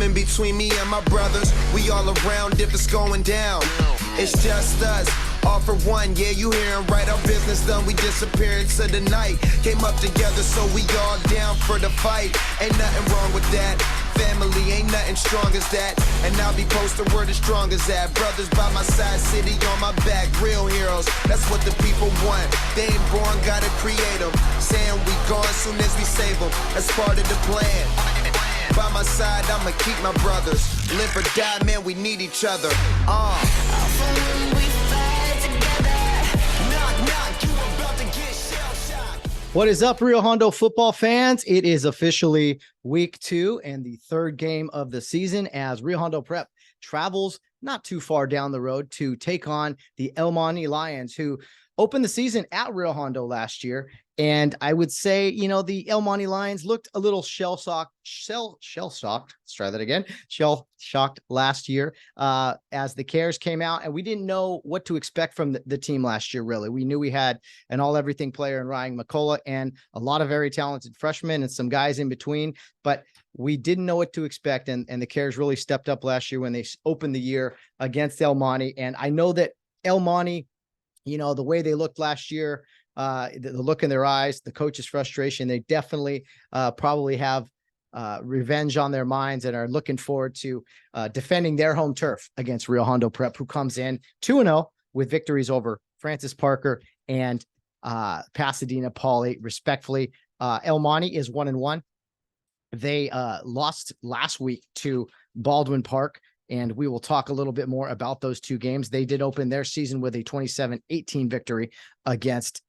coming between me and my brothers. We all around if it's going down. It's just us, all for one. Yeah, you hearing right, our business done. We disappeared into the night. Came up together, so we all down for the fight. Ain't nothing wrong with that. Family ain't nothing strong as that. And I'll be posted where the strong as that. Brothers by my side, city on my back. Real heroes, that's what the people want. They ain't born, gotta create them. Saying we gone soon as we save them. That's part of the plan. By my side, I'ma keep my brothers. Live or die, man, we need each other. What is up, Rio Hondo football fans? It is officially week 2 and the third game of the season as Rio Hondo Prep travels not too far down the road to take on the El Monte Lions, who opened the season at Rio Hondo last year. And I would say, you know, the El Monte Lions looked a little shell-shocked. Let's try that again. Shell-shocked last year as the Cares came out, and we didn't know what to expect from the team last year, really. We knew we had an all-everything player in Ryan McCullough and a lot of very talented freshmen and some guys in between, but we didn't know what to expect. And the Cares really stepped up last year when they opened the year against El Monte. And I know that El Monte, you know, the way they looked last year, the look in their eyes, the coach's frustration, they definitely probably have revenge on their minds and are looking forward to defending their home turf against Rio Hondo Prep, who comes in 2-0 with victories over Francis Parker and Pasadena Poly, respectfully. El Monte is 1-1. They lost last week to Baldwin Park, and we will talk a little bit more about those two games. They did open their season with a 27-18 victory against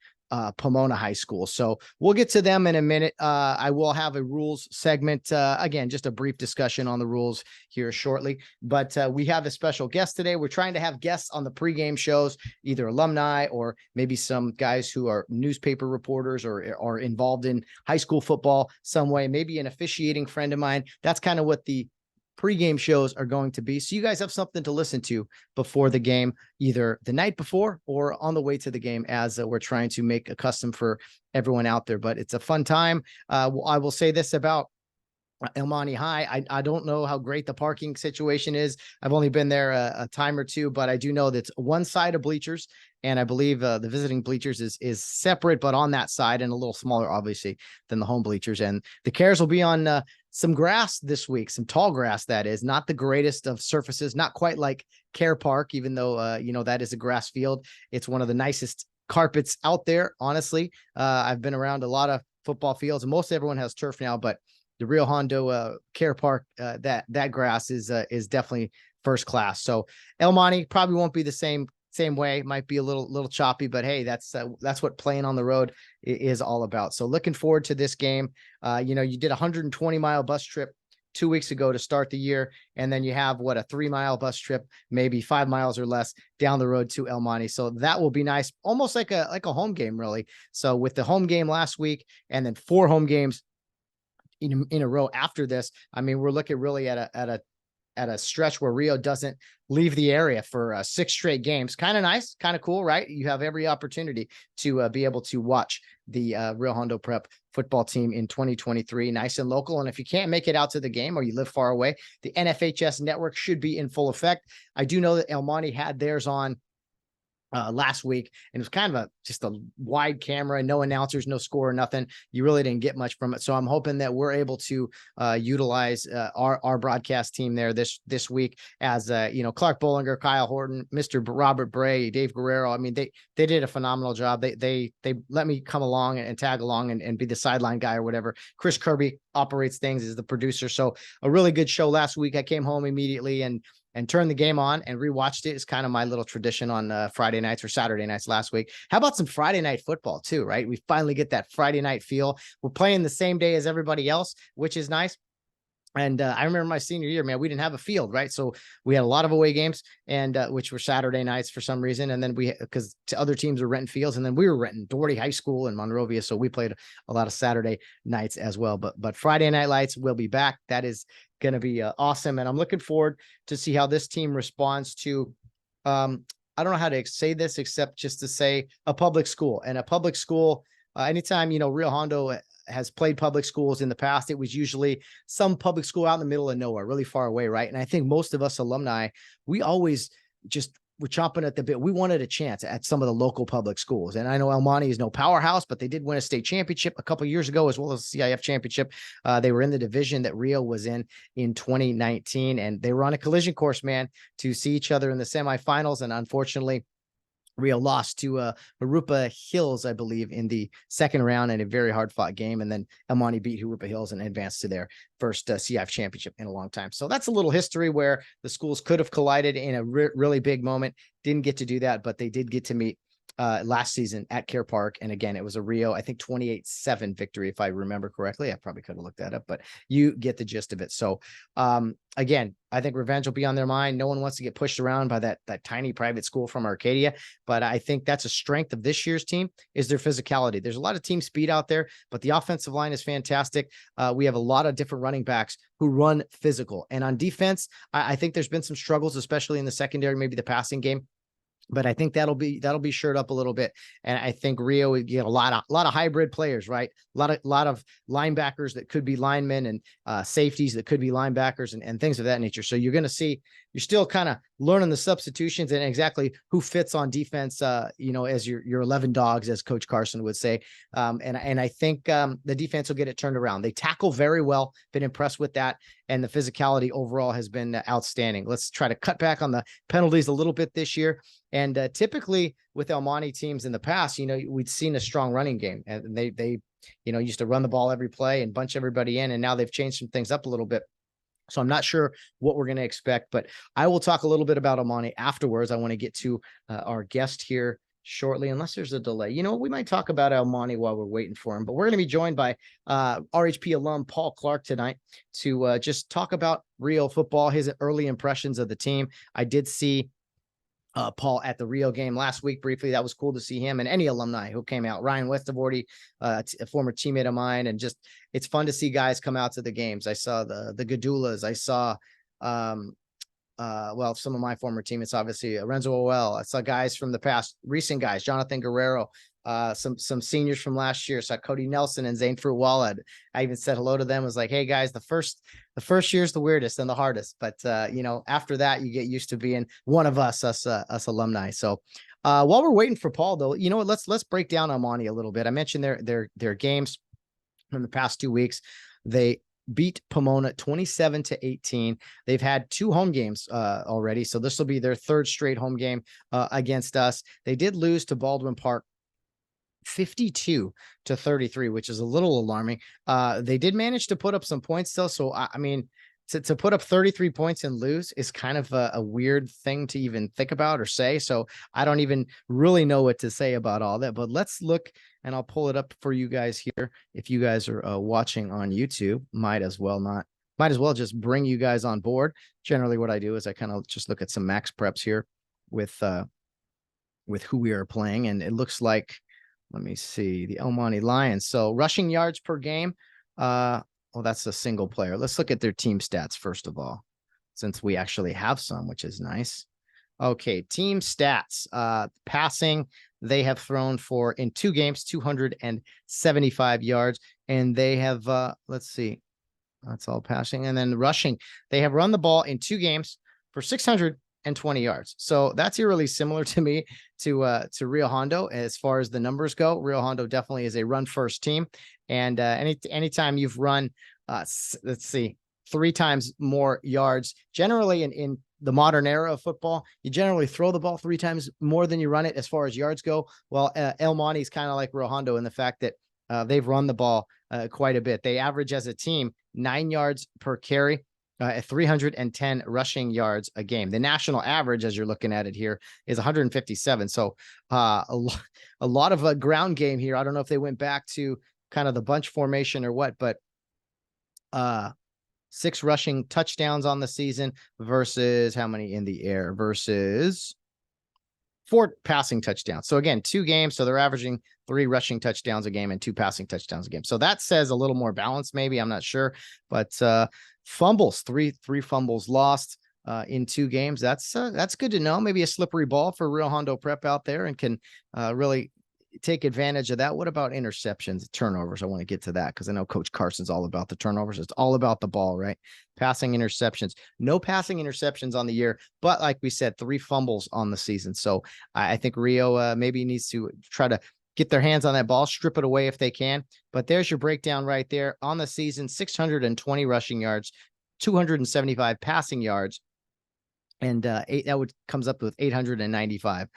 Pomona High School. So we'll get to them in a minute. I will have a rules segment. Again, just a brief discussion on the rules here shortly, but we have a special guest today. We're trying to have guests on the pregame shows, either alumni or maybe some guys who are newspaper reporters or are involved in high school football some way, maybe an officiating friend of mine. That's kind of what the pregame shows are going to be. So you guys have something to listen to before the game, either the night before or on the way to the game, as we're trying to make a custom for everyone out there. But it's a fun time. I will say this about El Monte High. I don't know how great the parking situation is. I've only been there a time or two, but I do know that it's one side of bleachers. And I believe the visiting bleachers is separate, but on that side and a little smaller, obviously, than the home bleachers. And the Cares will be on some grass this week, some tall grass, that is. Not the greatest of surfaces, not quite like Care Park, even though, you know, that is a grass field. It's one of the nicest carpets out there, honestly. I've been around a lot of football fields, and most everyone has turf now, but the Rio Hondo Care Park, that grass is definitely first class. So El Monte probably won't be the same way. Might be a little choppy, but hey, that's what playing on the road is all about. So looking forward to this game. You know, you did a 120-mile bus trip 2 weeks ago to start the year, and then you have a 3-mile bus trip, maybe 5 miles or less down the road to El Monte. So that will be nice, almost like a home game, really. So with the home game last week and then 4 home games in a row after this, I mean, we're looking really at a stretch where Rio doesn't leave the area for 6 straight games. Kind of nice, kind of cool, right? You have every opportunity to be able to watch the Rio Hondo Prep football team in 2023, nice and local. And if you can't make it out to the game or you live far away, the NFHS network should be in full effect. I do know that El Monte had theirs on last week, and it was kind of just a wide camera, no announcers, no score, nothing. You really didn't get much from it. So I'm hoping that we're able to utilize our broadcast team there this week, as you know, Clark Bollinger, Kyle Horton, Mr. Robert Bray, Dave Guerrero. I mean, they did a phenomenal job. They let me come along and tag along and be the sideline guy or whatever. Chris Kirby operates things as the producer. So a really good show last week. I came home immediately and turned the game on and rewatched it. It's kind of my little tradition on Friday nights or Saturday nights last week. How about some Friday night football too, right? We finally get that Friday night feel. We're playing the same day as everybody else, which is nice. And I remember my senior year, man, we didn't have a field, right? So we had a lot of away games, and which were Saturday nights for some reason. And then because other teams were renting fields, and then we were renting Doherty High School in Monrovia. So we played a lot of Saturday nights as well. But Friday Night Lights will be back. That is going to be awesome. And I'm looking forward to see how this team responds to, I don't know how to say this except just to say a public school. And a public school, anytime, you know, Rio Hondo has played public schools in the past, it was usually some public school out in the middle of nowhere, really far away, right? And I think most of us alumni, we always just were chomping at the bit. We wanted a chance at some of the local public schools. And I know El Monte is no powerhouse, but they did win a state championship a couple of years ago, as well as a CIF championship. They were in the division that Rio was in 2019, and they were on a collision course, man, to see each other in the semifinals. And unfortunately, Rio lost to Harupa Hills, I believe, in the second round in a very hard-fought game. And then El Monte beat Harupa Hills and advanced to their first CIF championship in a long time. So that's a little history where the schools could have collided in a really big moment. Didn't get to do that, but they did get to meet last season at Care Park. And again, it was a Rio, I think 28-7 victory, if I remember correctly. I probably could have looked that up, but you get the gist of it. So again, I think revenge will be on their mind. No one wants to get pushed around by that tiny private school from Arcadia, but I think that's a strength of this year's team is their physicality. There's a lot of team speed out there, but the offensive line is fantastic. We have a lot of different running backs who run physical, and on defense, I think there's been some struggles, especially in the secondary, maybe the passing game. But I think that'll be shored up a little bit. And I think Rio would get a lot of hybrid players, right? A lot of linebackers that could be linemen, and safeties that could be linebackers, and things of that nature. So you're going to see, you're still kind of learning the substitutions and exactly who fits on defense, as your 11 dogs, as Coach Carson would say. And I think the defense will get it turned around. They tackle very well, been impressed with that. And the physicality overall has been outstanding. Let's try to cut back on the penalties a little bit this year. And typically with El Monte teams in the past, we'd seen a strong running game, and they used to run the ball every play and bunch everybody in. And now they've changed some things up a little bit. So I'm not sure what we're going to expect, but I will talk a little bit about El Monte afterwards. I want to get to our guest here shortly, unless there's a delay. We might talk about El Monte while we're waiting for him, but we're going to be joined by RHP alum Paul Clark tonight to just talk about Rio football, his early impressions of the team. I did see Paul at the Rio game last week briefly. That was cool to see him and any alumni who came out. Ryan Westavorty, a former teammate of mine, and just it's fun to see guys come out to the games. I saw the Gadulas. I saw some of my former teammates, obviously Renzo Oel. I saw guys from the past, recent guys, Jonathan Guerrero, some seniors from last year. Saw Cody Nelson and Zane Fruitwalla. I even said hello to them. Was like, hey guys, the first year's the weirdest and the hardest, but after that you get used to being one of us alumni. So while we're waiting for Paul, though, let's break down El Monte a little bit. I mentioned their games from the past 2 weeks. They beat Pomona 27-18. They've had 2 home games already, so this will be their 3rd straight home game against us. They did lose to Baldwin Park 52-33, which is a little alarming. They did manage to put up some points still. So, I mean, to put up 33 points and lose is kind of a weird thing to even think about or say. So I don't even really know what to say about all that, but let's look, and I'll pull it up for you guys here. If you guys are watching on YouTube, might as well just bring you guys on board. Generally what I do is I kind of just look at some max preps here with who we are playing. And it looks like, let me see, the El Monte Lions. So rushing yards per game. Well, that's a single player. Let's look at their team stats first of all, since we actually have some, which is nice. Okay, team stats. Passing, they have thrown for, in 2 games, 275 yards. And they have, let's see, that's all passing. And then rushing, they have run the ball in 2 games for 620 yards. So that's eerily similar to me to Rio Hondo as far as the numbers go. Rio Hondo definitely is a run first team. And anytime you've run, let's see, 3 times more yards, generally in the modern era of football, you generally throw the ball 3 times more than you run it as far as yards go. Well, El Monte is kind of like Rio Hondo in the fact that they've run the ball quite a bit. They average as a team 9 yards per carry. At 310 rushing yards a game. The national average, as you're looking at it here, is 157. So a lot of a ground game here. I don't know if they went back to kind of the bunch formation or what, but 6 rushing touchdowns on the season versus how many in the air versus 4 passing touchdowns. So again, 2 games. So they're averaging 3 rushing touchdowns a game and 2 passing touchdowns a game. So that says a little more balance, maybe. I'm not sure, but fumbles, three fumbles lost in 2 games. That's good to know. Maybe a slippery ball for Rio Hondo Prep out there, and can really take advantage of that. What about interceptions, turnovers? I want to get to that because I know Coach Carson's all about the turnovers. It's all about the ball, right? Passing interceptions, no passing interceptions on the year, but like we said, 3 fumbles on the season. So I think Rio maybe needs to try to get their hands on that ball, strip it away if they can. But there's your breakdown right there on the season: 620 rushing yards, 275 passing yards, and that comes up with 895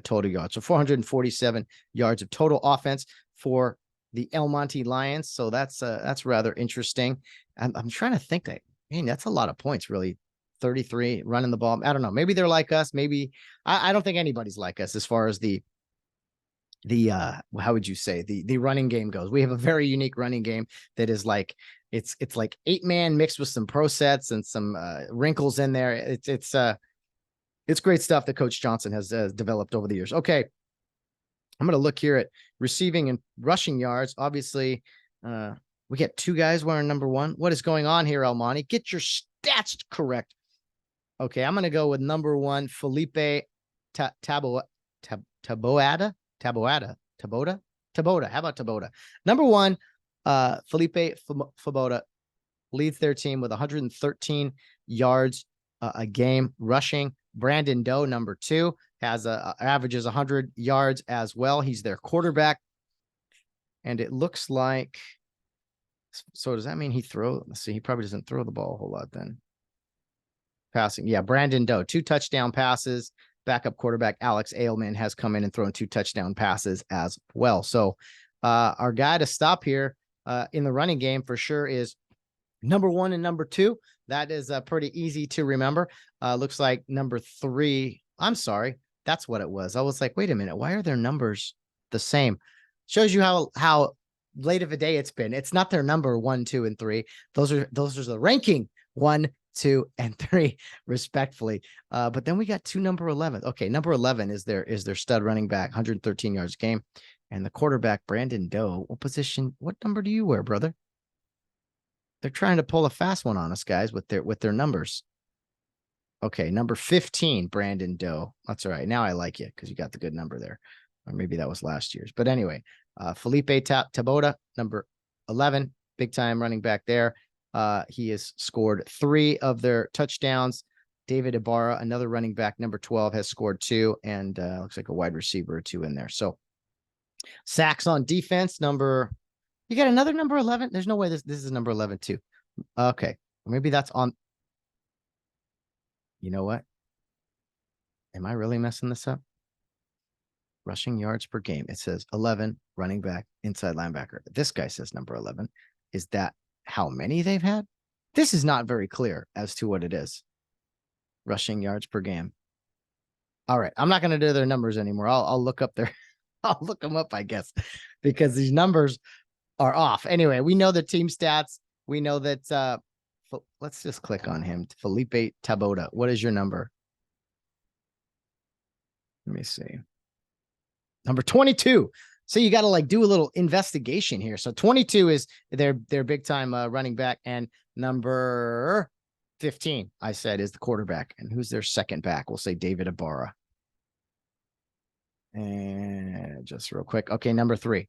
total yards. So 447 yards of total offense for the El Monte Lions. So that's rather interesting. I'm trying to think that, man, that's a lot of points, really. 33 running the ball. I don't know. Maybe they're like us. Maybe I don't think anybody's like us as far as the how would you say the running game goes. We have a very unique running game that is like it's like 8-man mixed with some pro sets and some wrinkles in there. It's great stuff that Coach Johnson has developed over the years. Okay, I'm going to look here at receiving and rushing yards. Obviously, we get 2 guys wearing number 1. What is going on here, El Monte? Get your stats correct. Okay, I'm going to go with number 1, Felipe Taboada. How about Taboada? Number 1, Felipe Taboada leads their team with 113 yards a game rushing. Brandon Doe, number 2, has averages 100 yards as well. He's their quarterback. And it looks like, so does that mean he let's see, he probably doesn't throw the ball a whole lot then. Passing. Yeah, Brandon Doe, 2 touchdown passes. Backup quarterback Alex Ailman has come in and thrown 2 touchdown passes as well. So our guy to stop here in the running game for sure is number 1 and number 2. That is pretty easy to remember. Looks like number 3. I'm sorry. That's what it was. I was like, wait a minute. Why are their numbers the same? Shows you how late of a day it's been. It's not their number 1, 2, and 3. Those are the ranking 1, 2, and 3 respectfully. But then we got 2 number 11. Okay, number 11 is their stud running back, 113 yards a game. And the quarterback, Brandon Doe, what number do you wear, brother? They're trying to pull a fast one on us, guys, with their numbers. Okay, number 15, Brandon Doe. That's all right. Now I like you because you got the good number there. Or maybe that was last year's. But anyway, Felipe Taboada, number 11, big time running back there. He has scored 3 of their touchdowns. David Ibarra, another running back, number 12, has scored 2, and looks like a wide receiver or 2 in there. So sacks on defense, you got another number 11. There's no way this is number 11 too. Okay, maybe that's on. You know what? Am I really messing this up? Rushing yards per game. It says 11, running back, inside linebacker. This guy says number 11. Is that how many they've had? This is not very clear as to what it is. Rushing yards per game. All right. I'm not going to do their numbers anymore. I'll look up I'll look them up, I guess, because these numbers are off. Anyway, we know the team stats. We know that, let's just click on him. Felipe Taboada. What is your number? Let me see. Number 22. So you got to do a little investigation here. So 22 is their big time running back, and number 15, I said, is the quarterback. And who's their second back? We'll say David Ibarra. And just real quick. Okay, number 3.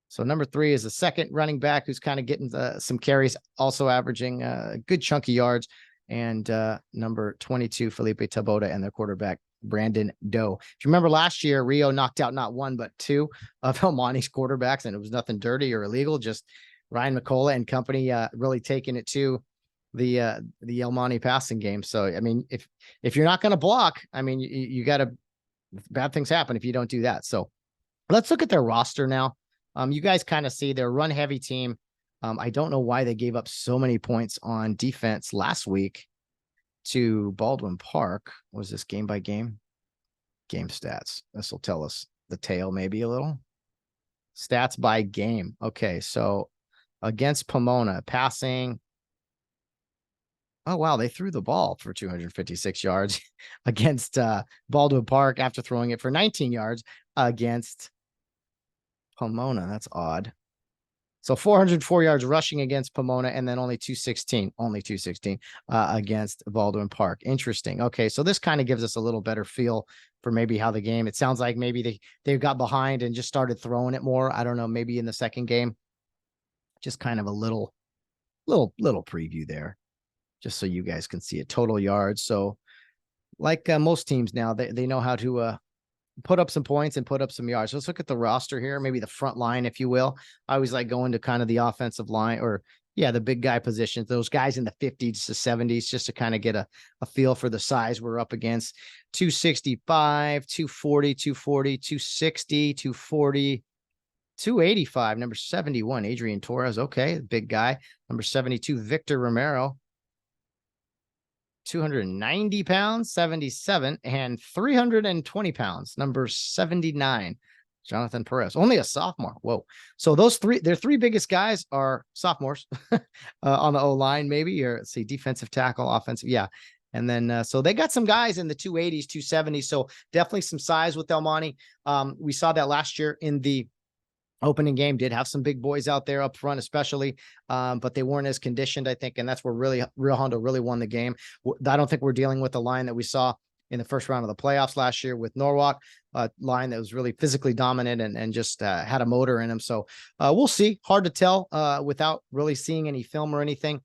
So number 3 is the second running back who's kind of getting some carries, also averaging a good chunk of yards. And number 22, Felipe Taboada, and their quarterback, Brandon Doe. If you remember last year, Rio knocked out not 1, but 2 of El Monte's quarterbacks, and it was nothing dirty or illegal, just Ryan McCullough and company really taking it to the El Monte passing game. So, I mean, if you're not going to block, I mean, you got to, bad things happen if you don't do that. So let's look at their roster now. You guys kind of see their run heavy team. I don't know why they gave up so many points on defense last week to Baldwin Park. Was this game by game? Game stats. This will tell us the tale maybe a little. Stats by game. Okay, so against Pomona, passing. Oh, wow, they threw the ball for 256 yards against Baldwin Park after throwing it for 19 yards against Pomona. That's odd. So 404 yards rushing against Pomona, and then only 216 against Baldwin Park. Interesting. Okay, so this kind of gives us a little better feel for maybe how the game, it sounds like maybe they got behind and just started throwing it more. I don't know, maybe in the second game. Just kind of a little preview there, just so you guys can see it. Total yards. So like most teams now, they know how to put up some points and put up some yards. So let's look at the roster here, maybe the front line, if you will. I always like going to kind of the offensive line, or the big guy positions, those guys in the 50s to 70s, just to kind of get a feel for the size we're up against. 265, 240, 240, 260, 240, 285. Number 71, Adrian Torres. Okay, big guy. Number 72, Victor Romero. 290 pounds, 77, and 320 pounds, number 79, Jonathan Perez, only a sophomore. Whoa. So their three biggest guys are sophomores on the O-line, maybe, or let's see, defensive tackle, offensive. Yeah. And then, so they got some guys in the 280s, 270s. So definitely some size with El Monte. We saw that last year in the opening game, did have some big boys out there up front, especially, but they weren't as conditioned, I think. And that's where Rio Hondo really won the game. I don't think we're dealing with the line that we saw in the first round of the playoffs last year with Norwalk, line that was really physically dominant and just had a motor in him. So we'll see. Hard to tell without really seeing any film or anything.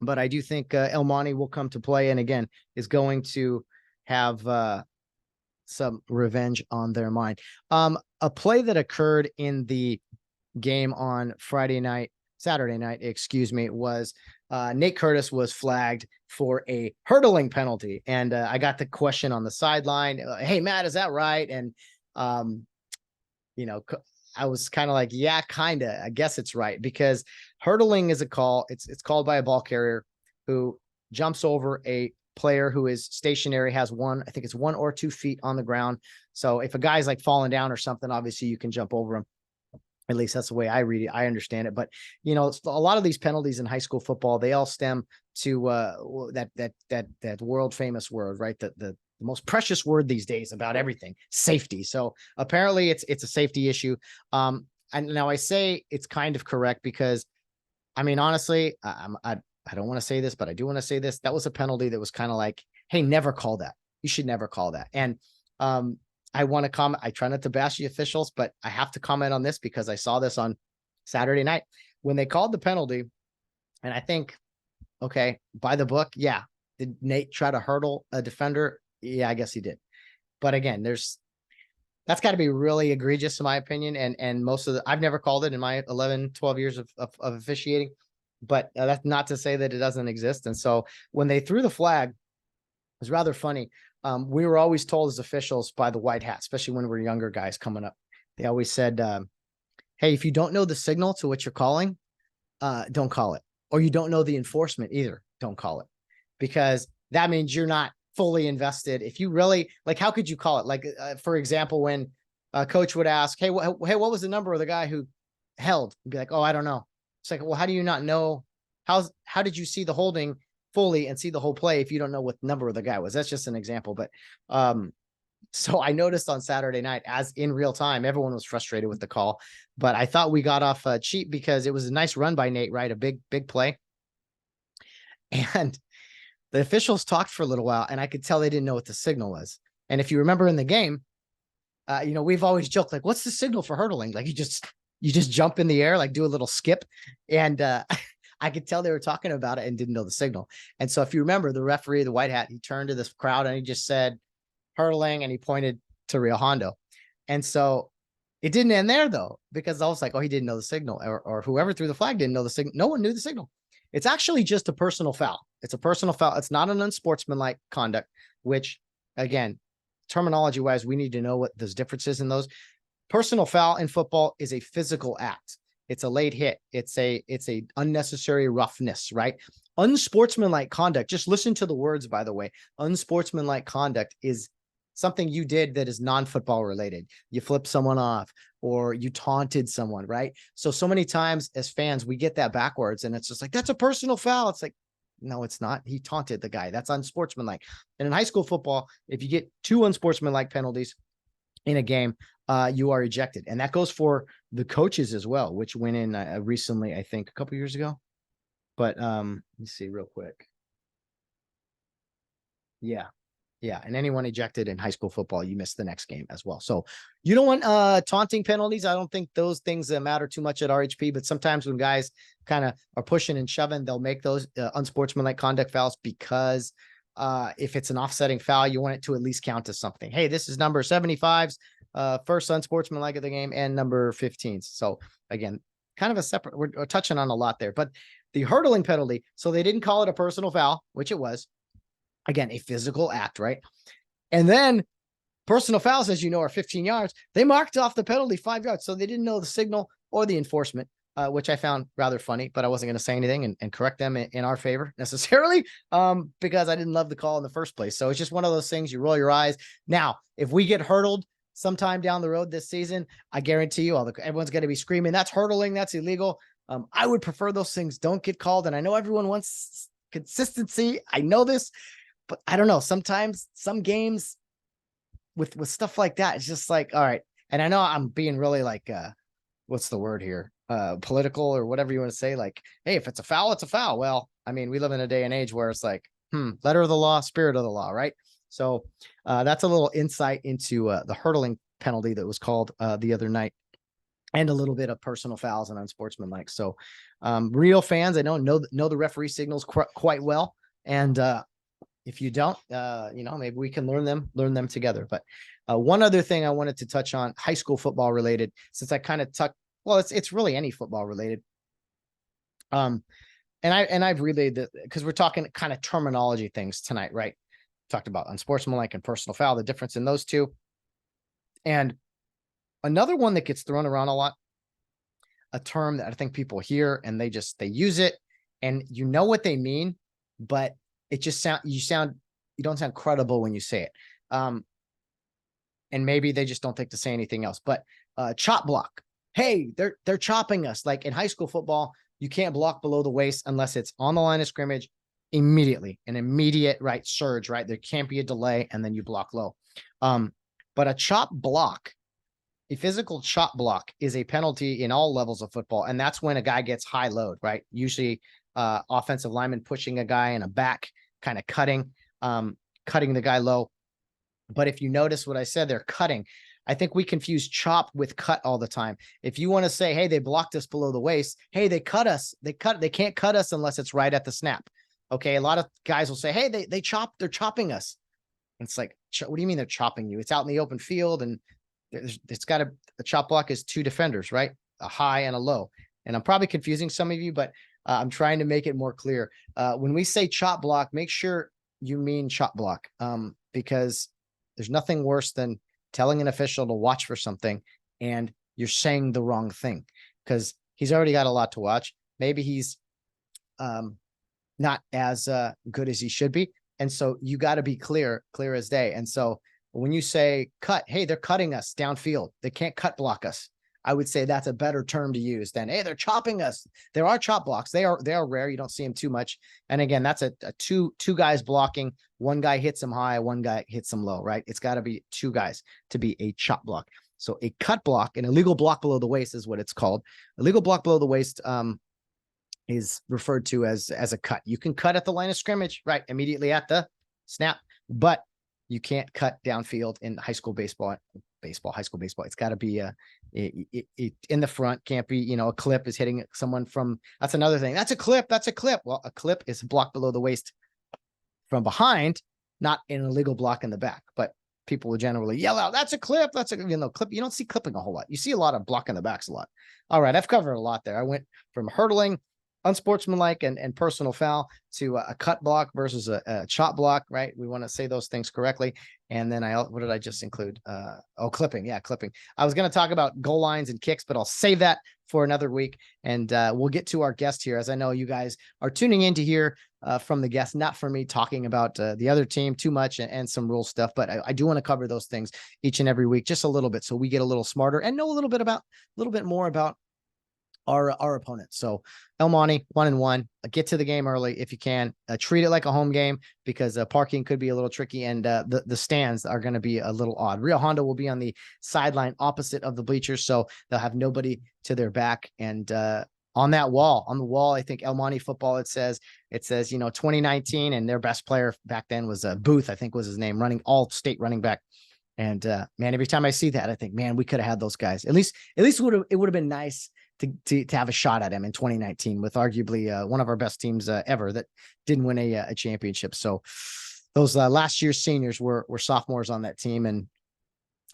But I do think El Monte will come to play, and again, is going to have some revenge on their mind. A play that occurred in the game on Saturday night, excuse me, was Nate Curtis was flagged for a hurdling penalty. And I got the question on the sideline, hey, Matt, is that right? And, I was kind of like, yeah, kind of, I guess it's right, because hurdling is a call. It's called by a ball carrier who jumps over a player who is stationary, has I think it's 1 or 2 feet on the ground. So if a guy's like falling down or something, obviously you can jump over him. At least that's the way I read it. I understand it. But, a lot of these penalties in high school football, they all stem to that world famous word, right? The most precious word these days about everything, safety. So apparently it's a safety issue. And now I say it's kind of correct because, I mean, honestly, I don't want to say this, but I do want to say this. That was a penalty that was kind of like, hey, never call that. You should never call that. And I want to comment. I try not to bash the officials, but I have to comment on this because I saw this on Saturday night when they called the penalty. And I think, okay, by the book, yeah. Did Nate try to hurdle a defender? Yeah, I guess he did. But again, that's got to be really egregious in my opinion. And most of I've never called it in my 11, 12 years of officiating, but that's not to say that it doesn't exist. And so when they threw the flag, it was rather funny. We were always told as officials by the white hat, especially when we're younger guys coming up, they always said, hey, if you don't know the signal to what you're calling, don't call it. Or you don't know the enforcement either, don't call it. Because that means you're not fully invested. If you really, like, how could you call it? Like, for example, when a coach would ask, hey, what was the number of the guy who held? You'd be like, oh, I don't know. It's like, well, how do you not know? How did you see the holding fully and see the whole play if you don't know what number of the guy was? That's just an example. But so I noticed on Saturday night, as in real time, everyone was frustrated with the call, but I thought we got off cheap because it was a nice run by Nate, right? A big play. And the officials talked for a little while, and I could tell they didn't know what the signal was. And if you remember in the game, we've always joked, like, what's the signal for hurdling? Like, you just jump in the air, like do a little skip. And I could tell they were talking about it and didn't know the signal. And so if you remember, the referee, the white hat, he turned to this crowd and he just said hurdling, and he pointed to Rio Hondo. And so it didn't end there though, because I was like, oh, he didn't know the signal, or whoever threw the flag didn't know the signal. No one knew the signal. It's actually just a personal foul. It's a personal foul. It's not an unsportsmanlike conduct, which, again, terminology wise, we need to know what those differences in those. Personal foul in football is a physical act. It's a late hit. It's a unnecessary roughness, right? Unsportsmanlike conduct. Just listen to the words, by the way. Unsportsmanlike conduct is something you did that is non-football related. You flipped someone off or you taunted someone, right? So many times as fans, we get that backwards, and it's just like, that's a personal foul. It's like, no, it's not. He taunted the guy. That's unsportsmanlike. And in high school football, if you get 2 unsportsmanlike penalties in a game, you are ejected. And that goes for the coaches as well, which went in recently, I think a couple years ago. But let's see real quick. Yeah. Yeah. And anyone ejected in high school football, you miss the next game as well. So you don't want taunting penalties. I don't think those things matter too much at RHP, but sometimes when guys kind of are pushing and shoving, they'll make those unsportsmanlike conduct fouls because if it's an offsetting foul, you want it to at least count as something. Hey, this is number 75's first unsportsmanlike of the game and number 15's. So again, kind of a separate, we're touching on a lot there, but the hurdling penalty. So they didn't call it a personal foul, which it was. Again, a physical act, right? And then personal fouls, as you know, are 15 yards. They marked off the penalty 5 yards. So they didn't know the signal or the enforcement, which I found rather funny, but I wasn't going to say anything and correct them in our favor necessarily because I didn't love the call in the first place. So it's just one of those things you roll your eyes. Now, if we get hurdled sometime down the road this season, I guarantee you everyone's going to be screaming, that's hurdling, that's illegal. I would prefer those things don't get called. And I know everyone wants consistency. I know this. But I don't know. Sometimes some games with stuff like that, it's just like, all right. And I know I'm being really like, what's the word here? Political or whatever you want to say. Like, hey, if it's a foul, it's a foul. Well, I mean, we live in a day and age where it's like, letter of the law, spirit of the law, right? So that's a little insight into the hurdling penalty that was called the other night, and a little bit of personal fouls and unsportsmanlike. So real fans, I know the referee signals quite well. And if you don't, maybe we can learn them together. But one other thing I wanted to touch on, high school football related, since I kind of it's really any football related. And I've relayed that because we're talking kind of terminology things tonight, right? Talked about unsportsmanlike and personal foul, the difference in those two. And another one that gets thrown around a lot, a term that I think people hear and they use it and you know what they mean, but it just you don't sound credible when you say it. And maybe they just don't think to say anything else, but chop block. Hey, they're chopping us. Like in high school football, you can't block below the waist unless it's on the line of scrimmage immediately, an immediate right surge, right? There can't be a delay and then you block low. But a chop block, a physical chop block is a penalty in all levels of football. And that's when a guy gets high load, right? Usually offensive lineman pushing a guy in a back, kind of cutting the guy low. But if you notice what I said, they're cutting. I think we confuse chop with cut all the time. If you want to say, hey, they blocked us below the waist. Hey, they cut us. They can't cut us unless it's right at the snap. Okay. A lot of guys will say, hey, they're chopping us. And it's like, what do you mean they're chopping you? It's out in the open field and it's got a chop block is two defenders, right? A high and a low. And I'm probably confusing some of you, but I'm trying to make it more clear. When we say chop block, make sure you mean chop block because there's nothing worse than telling an official to watch for something and you're saying the wrong thing because he's already got a lot to watch. Maybe he's not as good as he should be. And so you got to be clear as day. And so when you say cut, hey, they're cutting us downfield. They can't cut block us. I would say that's a better term to use than, hey, they're chopping us. There are chop blocks. They are rare. You don't see them too much. And again, that's a two guys blocking. One guy hits them high, one guy hits them low, right? It's got to be two guys to be a chop block. So a cut block, an illegal block below the waist is what it's called. Illegal block below the waist is referred to as a cut. You can cut at the line of scrimmage, right? Immediately at the snap, but you can't cut downfield in high school baseball. High school baseball. It's got to be in the front. Can't be, a clip is hitting someone from. That's another thing. That's a clip. Well, a clip is a block below the waist from behind, not an illegal block in the back. But people will generally yell out, "That's a clip. That's a clip." You don't see clipping a whole lot. You see a lot of block in the backs a lot. All right, I've covered a lot there. I went from hurdling, unsportsmanlike, and personal foul to a cut block versus a chop block, right? We want to say those things correctly. And then what did I just include? Clipping. Yeah, clipping. I was going to talk about goal lines and kicks, but I'll save that for another week. And we'll get to our guest here, as I know you guys are tuning in to hear from the guest, not for me talking about the other team too much and some rule stuff. But I do want to cover those things each and every week, just a little bit, so we get a little smarter and know a little bit more about our opponent. So El Monte 1-1, get to the game early if you can, treat it like a home game because parking could be a little tricky and the stands are going to be a little odd. Rio Hondo will be on the sideline opposite of the bleachers, so they'll have nobody to their back. And on the wall, I think El Monte football, it says, 2019, and their best player back then was Booth, I think was his name, running all state running back. And man, every time I see that, I think, man, we could have had those guys. At least it would have been nice to have a shot at him in 2019 with arguably one of our best teams ever that didn't win a championship. So those last year's seniors were sophomores on that team, and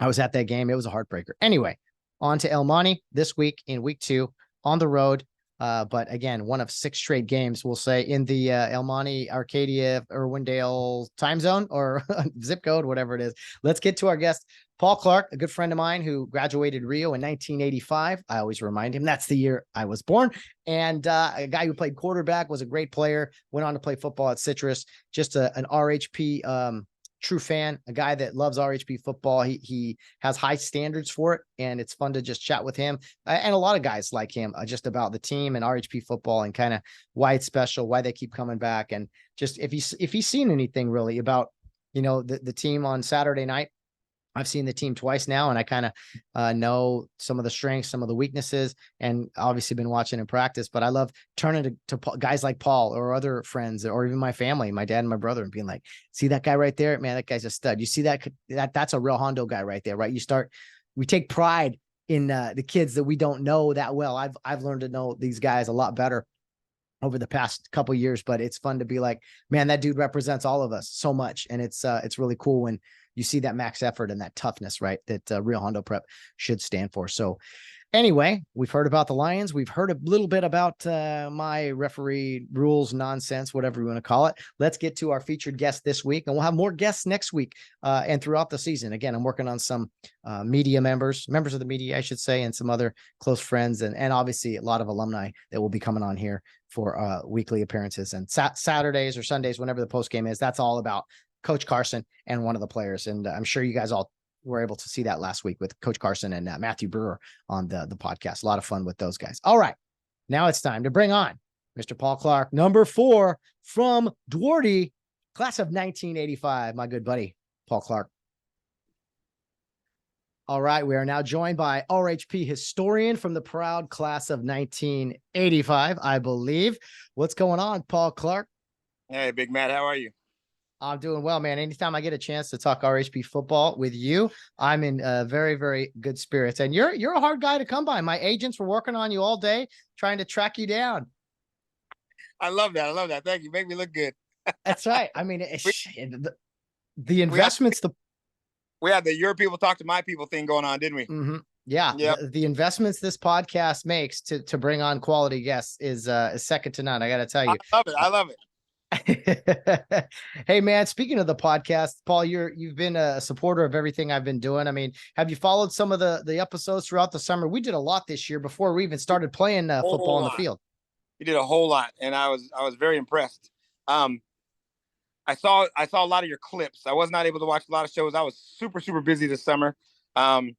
I was at that game. It was a heartbreaker. Anyway, on to El Monte this week in week 2 on the road. But again, one of 6 straight games, we'll say, in the El Monte, Arcadia, Irwindale time zone or zip code, whatever it is. Let's get to our guest, Paul Clark, a good friend of mine who graduated Rio in 1985. I always remind him that's the year I was born. And a guy who played quarterback, was a great player, went on to play football at Citrus, just an RHP true fan, a guy that loves RHP football. He has high standards for it, and it's fun to just chat with him and a lot of guys like him just about the team and RHP football and kind of why it's special, why they keep coming back, and just if he's seen anything really about the team on Saturday night. I've seen the team twice now, and I kind of know some of the strengths, some of the weaknesses, and obviously been watching in practice. But I love turning to guys like Paul or other friends or even my family, my dad and my brother, and being like, see that guy right there? Man, that guy's a stud. You see that's a real Hondo guy right there, right? We take pride in the kids that we don't know that well. I've learned to know these guys a lot better over the past couple of years, but it's fun to be like, man, that dude represents all of us so much. And it's really cool when you see that max effort and that toughness, right? That Rio Hondo Prep should stand for. So anyway, we've heard about the Lions. We've heard a little bit about my referee rules nonsense, whatever you want to call it. Let's get to our featured guest this week, and we'll have more guests next week and throughout the season. Again, I'm working on some media members of the media, I should say, and some other close friends, and obviously a lot of alumni that will be coming on here for weekly appearances and Saturdays or Sundays, whenever the post game is. That's all about Coach Carson and one of the players. And I'm sure you guys all were able to see that last week with Coach Carson and Matthew Brewer on the podcast. A lot of fun with those guys. All right, now it's time to bring on Mr. Paul Clark, number 4 from Duarte, class of 1985. My good buddy, Paul Clark. All right, we are now joined by RHP historian from the proud class of 1985, I believe. What's going on, Paul Clark? Hey, Big Matt, how are you? I'm doing well, man. Anytime I get a chance to talk RHP football with you, I'm in very, very good spirits. And you're a hard guy to come by. My agents were working on you all day, trying to track you down. I love that. Thank you. Make me look good. That's right. I mean, the investments, we had the your people talk to my people thing going on, didn't we? Mm-hmm. Yeah. Yep. The investments this podcast makes to bring on quality guests is second to none. I got to tell you. I love it. Hey man, speaking of the podcast, Paul, you've been a supporter of everything I've been doing. I mean, have you followed some of the episodes throughout the summer? We did a lot this year before we even started playing football on the field. You did a whole lot, and I was very impressed. I saw a lot of your clips. I was not able to watch a lot of shows. I was super busy this summer. Peyton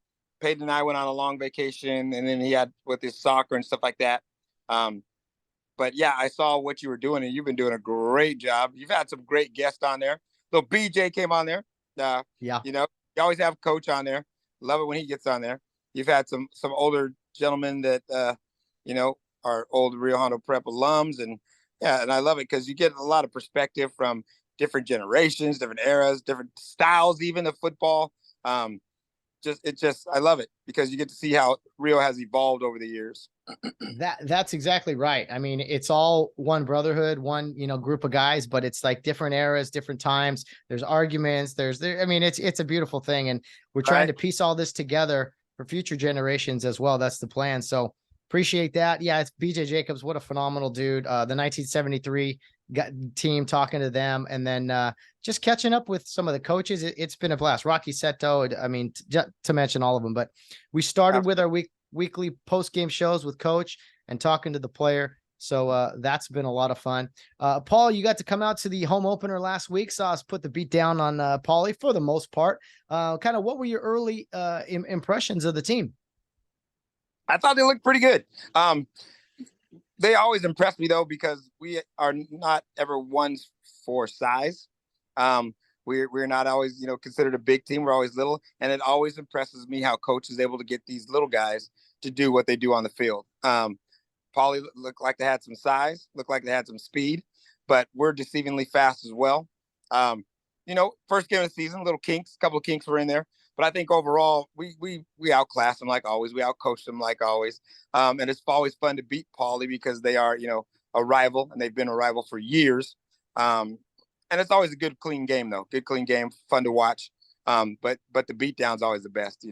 and I went on a long vacation, and then he had with his soccer and stuff like that. But yeah, I saw what you were doing, and you've been doing a great job. You've had some great guests on there. So BJ came on there. Yeah. You always have Coach on there. Love it when he gets on there. You've had some older gentlemen that, are old Rio Hondo Prep alums. And yeah, and I love it because you get a lot of perspective from different generations, different eras, different styles, even of football. I love it because you get to see how Rio has evolved over the years. That's exactly right. I mean, it's all one brotherhood, one, group of guys, but it's like different eras, different times. There's arguments. It's a beautiful thing. And we're trying to piece all this together for future generations as well. That's the plan. So appreciate that. Yeah. It's BJ Jacobs. What a phenomenal dude. The 1973 team, talking to them, and then just catching up with some of the coaches. It's been a blast. Rocky Seto, I mean, to mention all of them, but we started with our weekly post-game shows with Coach and talking to the player. So that's been a lot of fun. Paul, you got to come out to the home opener last week. Saw us put the beat down on Paulie for the most part. Kind of what were your early impressions of the team? I thought they looked pretty good. They always impress me though, because we are not ever ones for size. We're not always, considered a big team. We're always little, and it always impresses me how coach is able to get these little guys to do what they do on the field. Paulie looked like they had some size, looked like they had some speed, but we're deceivingly fast as well. First game of the season, a couple of kinks were in there, but I think overall we outclassed them like always. We outcoached them like always. And it's always fun to beat Paulie because they are, a rival, and they've been a rival for years. And it's always a good, clean game though. Good, clean game, fun to watch. But the beatdown's always the best,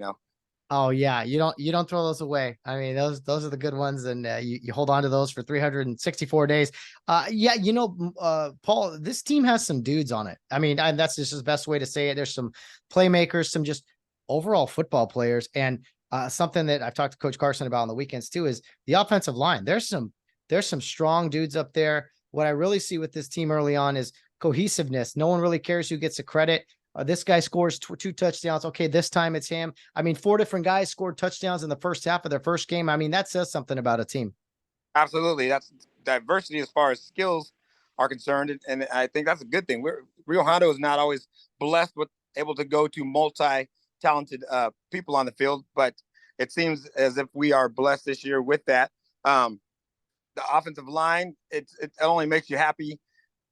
Oh yeah, you don't throw those away. I mean, those are the good ones, and you hold on to those for 364 days. Paul, this team has some dudes on it. I mean, and that's just the best way to say it. There's some playmakers, some just overall football players, and something that I've talked to Coach Carson about on the weekends too is the offensive line. There's some strong dudes up there. What I really see with this team early on is cohesiveness. No one really cares who gets the credit. This guy scores 2 touchdowns. Okay, this time it's him. I mean, 4 different guys scored touchdowns in the first half of their first game. I mean, that says something about a team. Absolutely. That's diversity as far as skills are concerned. And I think that's a good thing. Rio Hondo is not always blessed with able to go to multi-talented people on the field, but it seems as if we are blessed this year with that. The offensive line, it only makes you happy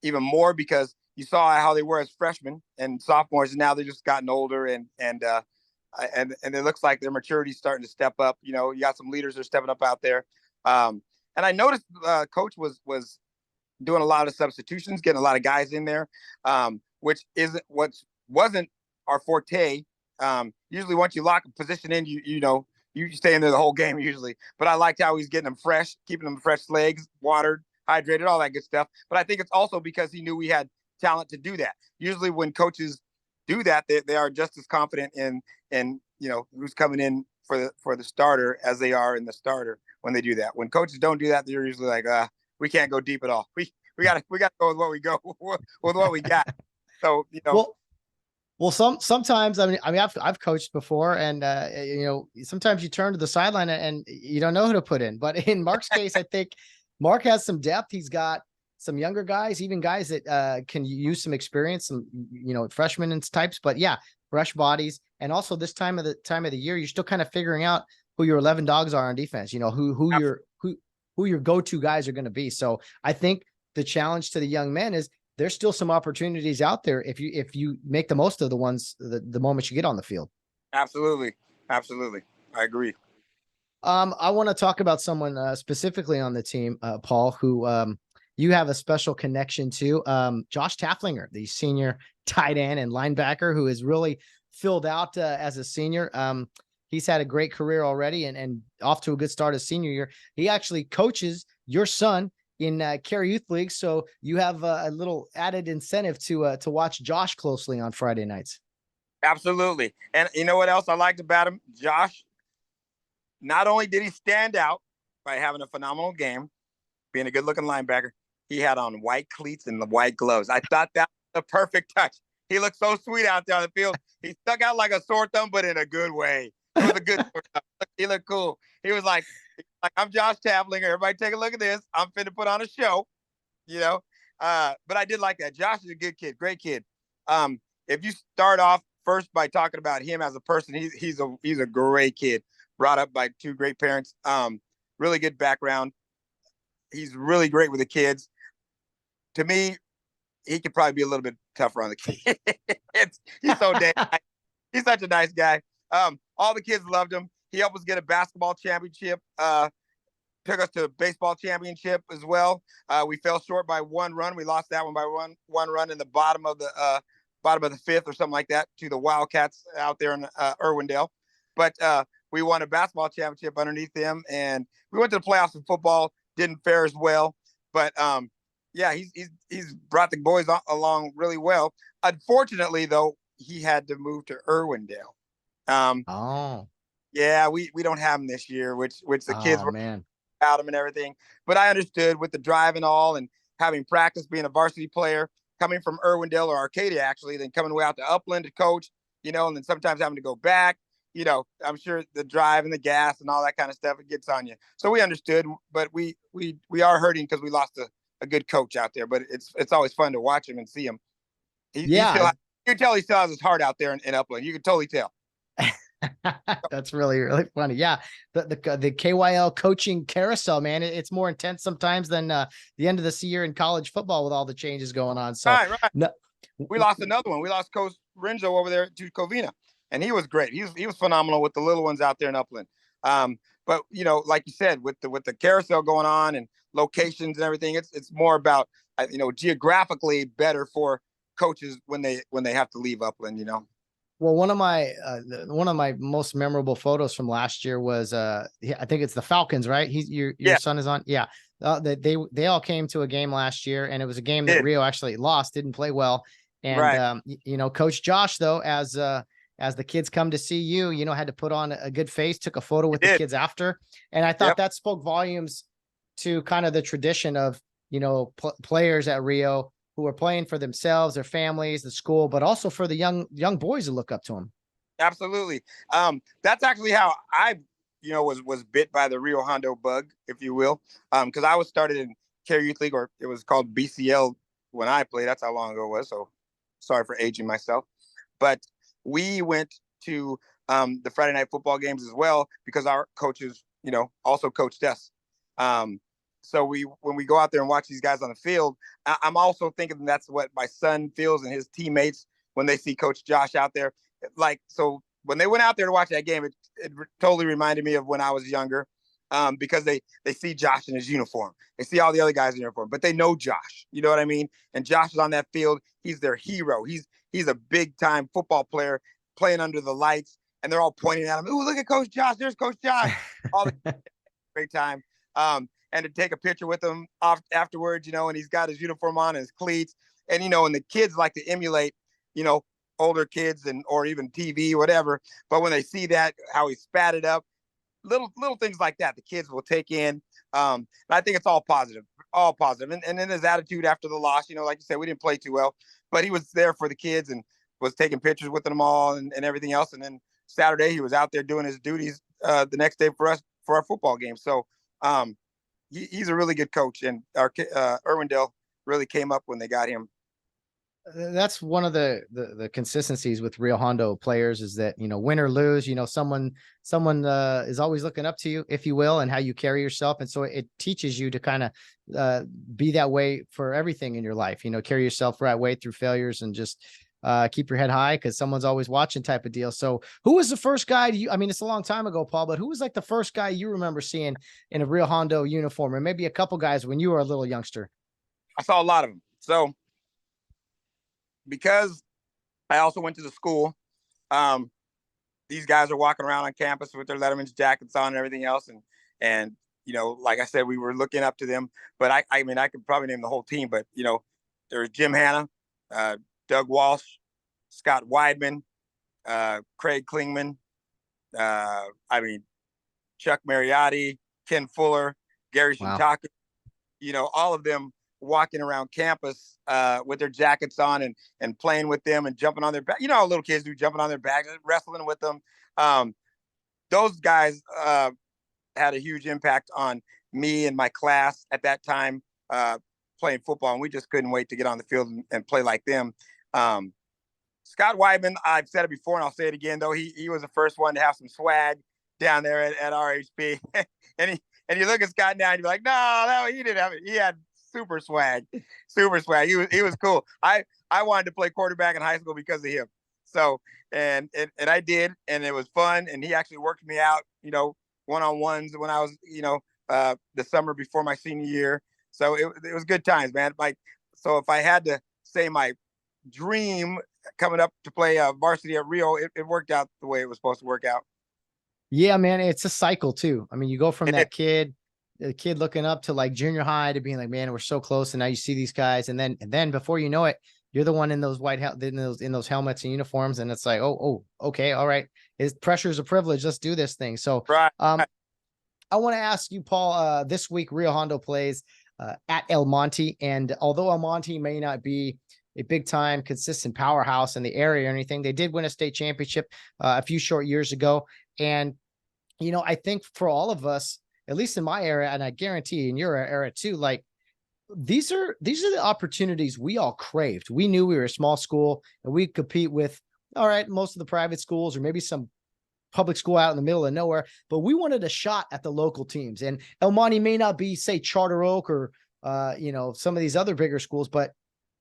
even more because you saw how they were as freshmen and sophomores, and now they've just gotten older, and it looks like their maturity is starting to step up. You got some leaders that are stepping up out there. And I noticed Coach was doing a lot of substitutions, getting a lot of guys in there, which wasn't our forte. Usually, once you lock a position in, you stay in there the whole game usually. But I liked how he's getting them fresh, keeping them fresh legs, watered, hydrated, all that good stuff. But I think it's also because he knew we had talent to do that. Usually when coaches do that, they are just as confident in who's coming in for the starter as they are in the starter when they do that. When coaches don't do that, they're usually like, we can't go deep at all. We gotta go with what we go with what we got. So Well, sometimes I've coached before, and sometimes you turn to the sideline and you don't know who to put in. But in Mark's case, I think Mark has some depth. He's got some younger guys, even guys that can use some experience, some freshmen and types. But yeah, fresh bodies, and also this time of the year, you're still kind of figuring out who your 11 dogs are on defense. Who your go-to guys are going to be. So I think the challenge to the young men is there's still some opportunities out there if you make the most of the ones the moment you get on the field. Absolutely, I agree. I want to talk about someone specifically on the team, Paul, who you have a special connection to, Josh Taflinger, the senior tight end and linebacker who has really filled out as a senior. He's had a great career already and off to a good start as senior year. He actually coaches your son in Care Youth League, so you have a little added incentive to watch Josh closely on Friday nights. Absolutely. And you know what else I liked about him? Josh, not only did he stand out by having a phenomenal game, being a good-looking linebacker, he had on white cleats and the white gloves. I thought that was the perfect touch. He looked so sweet out there on the field. He stuck out like a sore thumb, but in a good way. It was a good sore thumb. He looked cool. He was like, I'm Josh Taflinger. Everybody take a look at this. I'm finna put on a show, But I did like that. Josh is a good kid, great kid. If you start off first by talking about him as a person, he's a great kid, brought up by 2 great parents. Really good background. He's really great with the kids. To me, he could probably be a little bit tougher on the kids. He's so damn nice. He's such a nice guy. All the kids loved him. He helped us get a basketball championship. Took us to a baseball championship as well. We fell short by 1 run. We lost that one by one run in the bottom of the 5th or something like that to the Wildcats out there in Irwindale. But we won a basketball championship underneath them, and we went to the playoffs in football. Didn't fare as well, but he's brought the boys along really well. Unfortunately, though, he had to move to Irwindale. Yeah, we don't have him this year, which the kids were about him and everything. But I understood with the drive and all, and having practice, being a varsity player, coming from Irwindale or Arcadia actually, then coming way out to Upland to coach, and then sometimes having to go back. I'm sure the drive and the gas and all that kind of stuff, it gets on you. So we understood, but we are hurting because we lost a good coach out there. But it's always fun to watch him and see him. He still, Yeah. you can tell he still has his heart out there in Upland. You can totally tell. That's really, really funny. Yeah. The KYL coaching carousel, man, it's more intense sometimes than the end of the year in college football with all the changes going on. So Right. no, We lost another one. We lost Coach Renzo over there to Covina, and he was great. He was phenomenal with the little ones out there in Upland. But like you said, with the carousel going on and locations and everything, it's more about geographically better for coaches when they have to leave Upland. well, one of my most memorable photos from last year was I think it's the Falcons, right? Your Yeah. son is on. Yeah. They all came to a game last year, and it was a game that Did. Rio actually lost, didn't play well. And Right. Coach Josh, though, as the kids come to see you, had to put on a good face, took a photo with the kids after. And I thought that spoke volumes to kind of the tradition of, players at Rio who are playing for themselves, their families, the school, but also for the young boys to look up to them. Absolutely. That's actually how I, was bit by the Rio Hondo bug, if you will. Because I was started in Care Youth League, or it was called BCL when I played. That's how long ago it was. So sorry for aging myself. But we went to the Friday night football games as well because our coaches, also coached us. So when we go out there and watch these guys on the field, I'm also thinking that's what my son feels and his teammates when they see Coach Josh out there. Like, so when they went out there to watch that game, it totally reminded me of when I was younger, because they see Josh in his uniform. They see all the other guys in uniform, but they know Josh. You know what I mean? And Josh is on that field. He's their hero. He's a big time football player playing under the lights, and they're all pointing at him. Ooh, look at Coach Josh. There's Coach Josh. All the great time. And to take a picture with him afterwards, and he's got his uniform on and his cleats. And, and the kids like to emulate, older kids or even TV, whatever. But when they see that, how he spat it up, little things like that, the kids will take in. And I think it's all positive. And then his attitude after the loss, like you said, we didn't play too well, but he was there for the kids and was taking pictures with them all and everything else. And then Saturday, he was out there doing his duties the next day for us for our football game. So, he's a really good coach, and our Irwindale really came up when they got him. That's one of the consistencies with Rio Hondo players is that, win or lose, someone is always looking up to you, if you will, and how you carry yourself. And so it teaches you to kind of be that way for everything in your life, carry yourself the right way through failures and just keep your head high because someone's always watching type of deal. So who was the first guy it's a long time ago, Paul, but who was like the first guy you remember seeing in a Rio Hondo uniform, or maybe a couple guys when you were a little youngster? I saw a lot of them. So because I also went to the school, these guys are walking around on campus with their Letterman's jackets on and everything else. And like I said, we were looking up to them, but I could probably name the whole team, but there was Jim Hanna, Doug Walsh, Scott Weidman, Craig Klingman, Chuck Mariotti, Ken Fuller, Gary Shintaka, all of them walking around campus with their jackets on and playing with them and jumping on their back. How little kids do, jumping on their back, wrestling with them. Those guys had a huge impact on me and my class at that time playing football, and we just couldn't wait to get on the field and play like them. Scott Weidman, I've said it before and I'll say it again, though, he was the first one to have some swag down there at RHP. and you look at Scott now and you're like, no, he didn't have it. He had super swag. He was cool. I wanted to play quarterback in high school because of him. So, and I did, and it was fun. And he actually worked me out, one-on-ones when I was, the summer before my senior year. So it was good times, man. So if I had to say my dream coming up to play varsity at Rio, it worked out the way it was supposed to work out. Yeah, man, it's a cycle too. You go from the kid looking up to like junior high to being like, man, we're so close. And now you see these guys, and then before you know it, you're the one in those in those helmets and uniforms, and it's like, oh, okay, all right. Pressure is a privilege. Let's do this thing. So, right. I want to ask you, Paul. This week, Rio Hondo plays at El Monte, and although El Monte may not be a big time, consistent powerhouse in the area or anything. They did win a state championship a few short years ago. And, I think for all of us, at least in my era, and I guarantee in your era too, like these are the opportunities we all craved. We knew we were a small school and we compete with, all right, most of the private schools or maybe some public school out in the middle of nowhere, but we wanted a shot at the local teams. And El Monte may not be, say, Charter Oak or some of these other bigger schools, but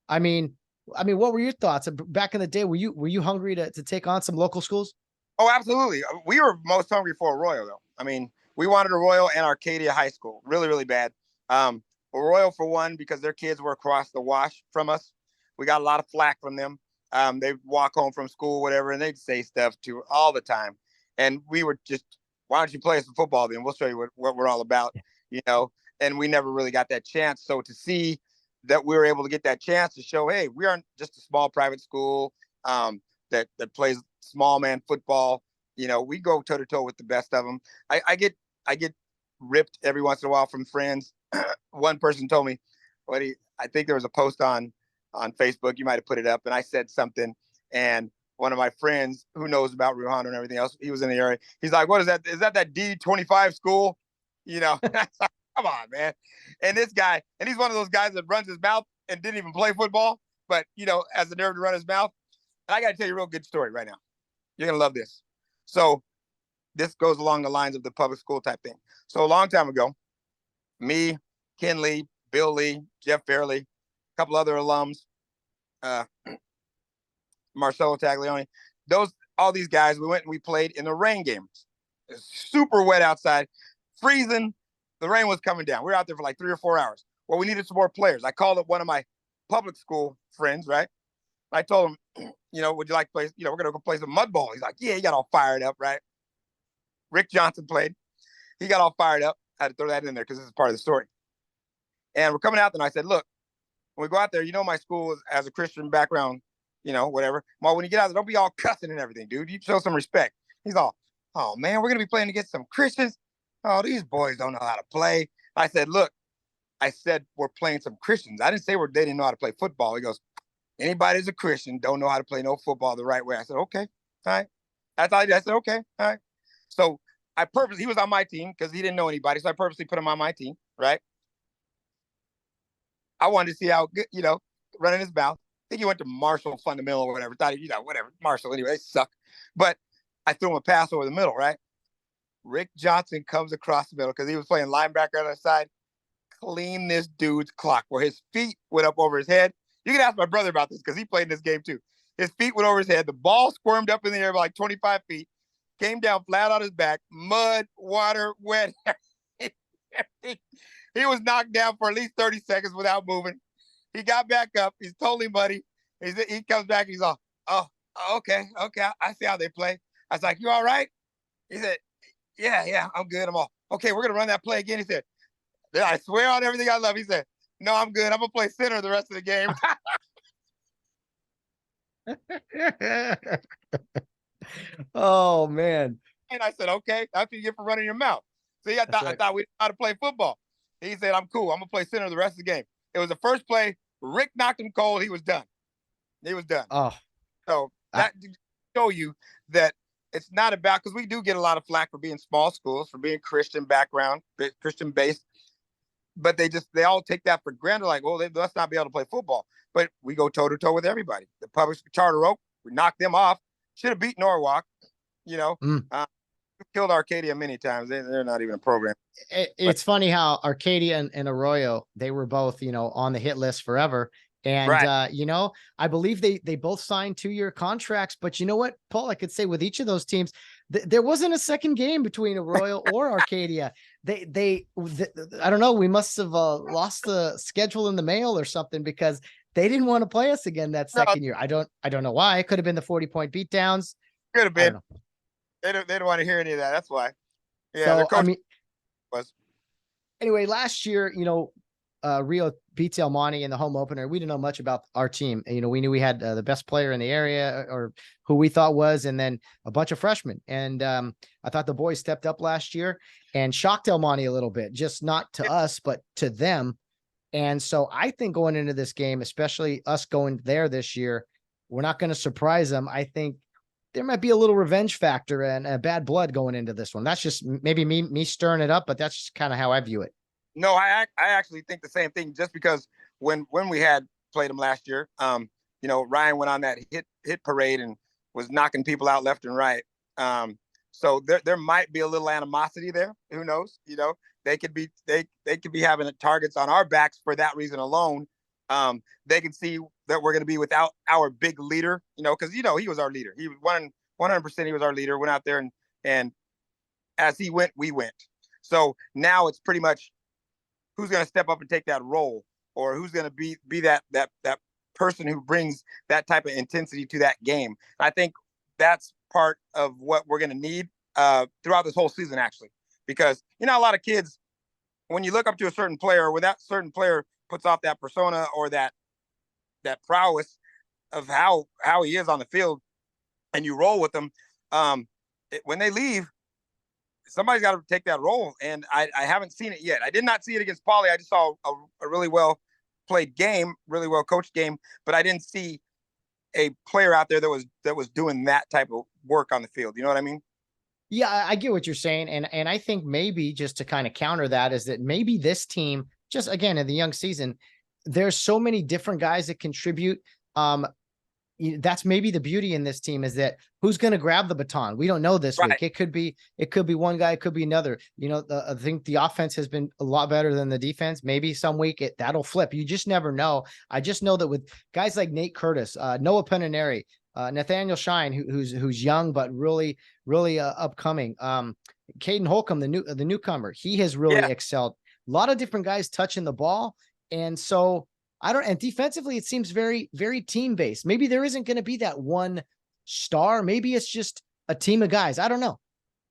I mean, what were your thoughts back in the day? Were you hungry to take on some local schools? Oh, absolutely. We were most hungry for Arroyo, though. I mean, we wanted Arroyo and Arcadia High School really, really bad. Arroyo, for one, because their kids were across the wash from us. We got a lot of flack from them. They'd walk home from school, whatever, and they'd say stuff to all the time. And we were just, why don't you play some football then? We'll show you what we're all about, and we never really got that chance. So to see that we were able to get that chance to show, hey, we aren't just a small private school that plays small man football. We go toe to toe with the best of them. I get ripped every once in a while from friends. One person told me, I think there was a post on Facebook. You might have put it up, and I said something, and one of my friends who knows about Rio Hondo and everything else, he was in the area. He's like, "What is that? Is that D25 school?" Come on, man. And this guy, and he's one of those guys that runs his mouth and didn't even play football, but has the nerve to run his mouth. And I got to tell you a real good story right now. You're gonna love this. So this goes along the lines of the public school type thing. So a long time ago, me, Ken Lee, Bill Lee, Jeff Fairley, a couple other alums, Marcelo Taglioni, all these guys, we went and we played in the rain games. It was super wet outside, freezing. The rain was coming down. We were out there for like 3 or 4 hours. Well, we needed some more players. I called up one of my public school friends, right? I told him, would you like to play? We're going to go play some mud ball. He's like, yeah, he got all fired up, right? Rick Johnson played. He got all fired up. I had to throw that in there because this is part of the story. And we're coming out there, and I said, look, when we go out there, my school has a Christian background, whatever. Well, when you get out there, don't be all cussing and everything, dude. You show some respect. He's all, oh, man, we're going to be playing against some Christians. Oh, these boys don't know how to play. I said, look, we're playing some Christians. I didn't say they didn't know how to play football. He goes, anybody who's a Christian don't know how to play no football the right way. I said, okay, all right. That's all I did. I said, okay, all right. So he was on my team because he didn't know anybody. So I purposely put him on my team, right? I wanted to see how good, running his mouth. I think he went to Marshall Fundamental or whatever. Thought whatever. Marshall, anyway, they suck. But I threw him a pass over the middle, right? Rick Johnson comes across the middle because he was playing linebacker on the side. Clean this dude's clock where his feet went up over his head. You can ask my brother about this because he played in this game too. His feet went over his head. The ball squirmed up in the air by like 25 feet. Came down flat on his back. Mud, water, wet. He was knocked down for at least 30 seconds without moving. He got back up. He's totally muddy. He comes back. He's all, oh, okay. I see how they play. I was like, you all right? He said, yeah, I'm good. I'm all, okay, we're going to run that play again. He said, I swear on everything I love. He said, no, I'm good. I'm going to play center the rest of the game. Oh, man. And I said, okay, that's what you get for running your mouth. See, I thought we knew how to play football. He said, I'm cool. I'm going to play center the rest of the game. It was the first play. Rick knocked him cold. He was done. Oh. So that show you that it's not about, because we do get a lot of flack for being small schools, for being Christian background, Christian based, but they all take that for granted. Like, well, they must not be able to play football, but we go toe to toe with everybody. The public Charter Oak, we knocked them off. Should have beat Norwalk, killed Arcadia many times. They're not even a program. It's funny how Arcadia and Arroyo, they were both, on the hit list forever. And, right. I believe they both signed 2-year contracts, but you know what, Paul, I could say with each of those teams, there wasn't a second game between Arroyo or Arcadia. I don't know. We must have lost the schedule in the mail or something because they didn't want to play us again that second year. I don't know why. It could have been the 40-point beatdowns. Could have been. They don't want to hear any of that. That's why. Yeah. So, their coach was. Anyway, last year, Rio beat El Monte in the home opener. We didn't know much about our team. We knew we had the best player in the area, or who we thought was, and then a bunch of freshmen. And I thought the boys stepped up last year and shocked El Monte a little bit, just not to us, but to them. And so I think going into this game, especially us going there this year, we're not going to surprise them. I think there might be a little revenge factor and a bad blood going into this one. That's just maybe me stirring it up, but that's just kind of how I view it. No, I actually think the same thing. Just because when we had played them last year, Ryan went on that hit parade and was knocking people out left and right. So there might be a little animosity there. Who knows? They could be having targets on our backs for that reason alone. They can see that we're going to be without our big leader. Because he was our leader. He was 100%. He was our leader. Went out there and as he went, we went. So now it's pretty much who's going to step up and take that role, or who's going to be that person who brings that type of intensity to that game. I think that's part of what we're going to need throughout this whole season, actually, because a lot of kids, when you look up to a certain player, when that certain player puts off that persona or that prowess of how he is on the field, and you roll with them, when they leave, somebody's got to take that role, and I haven't seen it yet. I did not see it against Poly. I just saw a really well played game, really well coached game, but I didn't see a player out there that was doing that type of work on the field. You know what I mean? Yeah, I get what you're saying, and I think maybe just to kind of counter that is that maybe this team, just again in the young season, there's so many different guys that contribute. That's maybe the beauty in this team is that who's going to grab the baton? We don't know this week. It could be one guy, it could be another. I think the offense has been a lot better than the defense. Maybe some week that'll flip. You just never know. I just know that with guys like Nate Curtis, Noah Pennineri, Nathaniel Shine, who's young but really, really upcoming. Caden Holcomb, the newcomer, he has really excelled. A lot of different guys touching the ball, and so. And defensively, it seems very, very team based. Maybe there isn't going to be that one star. Maybe it's just a team of guys. I don't know.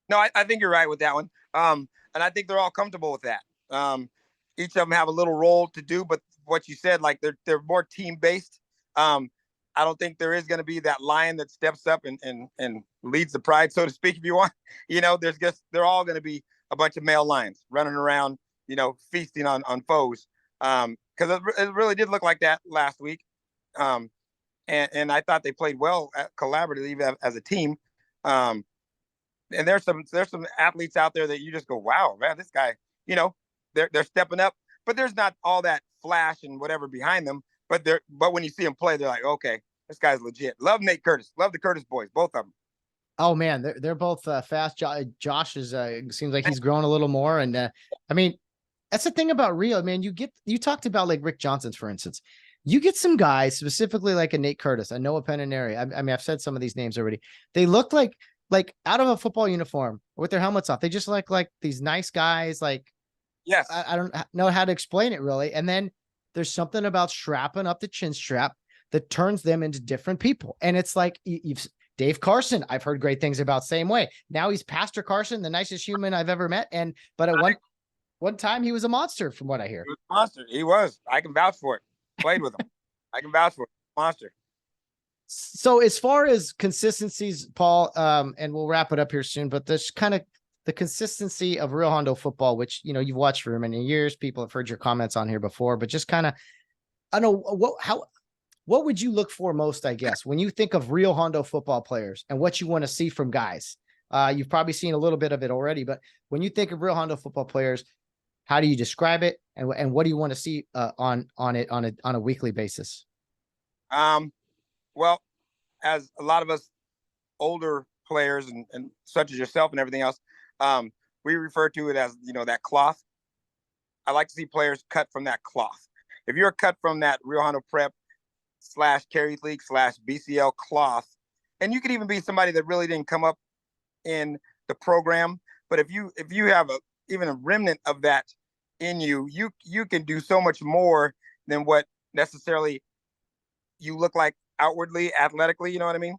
No, I think you're right with that one. And I think they're all comfortable with that. Each of them have a little role to do, but what you said, like they're more team based. I don't think there is going to be that lion that steps up and leads the pride, so to speak, if you want. They're all going to be a bunch of male lions running around, feasting on foes. Because it really did look like that last week. And I thought they played well collaboratively as a team. And there's some athletes out there that you just go, wow, man, this guy, they're stepping up, but there's not all that flash and whatever behind them. But when you see them play, they're like, okay, this guy's legit. Love Nate Curtis. Love the Curtis boys, both of them. Oh man, they're both fast. Josh is seems like he's grown a little more. And I mean, that's the thing about Rio, man. You talked about like Rick Johnson's, for instance. You get some guys, specifically like a Nate Curtis, a Noah Pennineri. I mean, I've said some of these names already. They look like out of a football uniform with their helmets off. They just look like these nice guys. Like, yes, I don't know how to explain it really. And then there's something about strapping up the chin strap that turns them into different people. And it's like Dave Carson, I've heard great things about, same way. Now he's Pastor Carson, the nicest human I've ever met. But at one time he was a monster, from what I hear. He was a monster. He was. I can vouch for it. Played with him. I can vouch for it. Monster. So as far as consistencies, Paul, and we'll wrap it up here soon, but this kind of the consistency of Rio Hondo football, which, you've watched for many years, people have heard your comments on here before, but just kind of, I don't know, what would you look for most, I guess, when you think of Rio Hondo football players and what you want to see from guys? You've probably seen a little bit of it already, but when you think of Rio Hondo football players, how do you describe it, and what do you want to see on a weekly basis? Well, as a lot of us older players and such as yourself and everything else, we refer to it as that cloth. I like to see players cut from that cloth. If you're cut from that Rio Hondo Prep / Carry League / BCL cloth, and you could even be somebody that really didn't come up in the program, but if you have even a remnant of that in you can do so much more than what necessarily you look like outwardly, athletically, you know what I mean?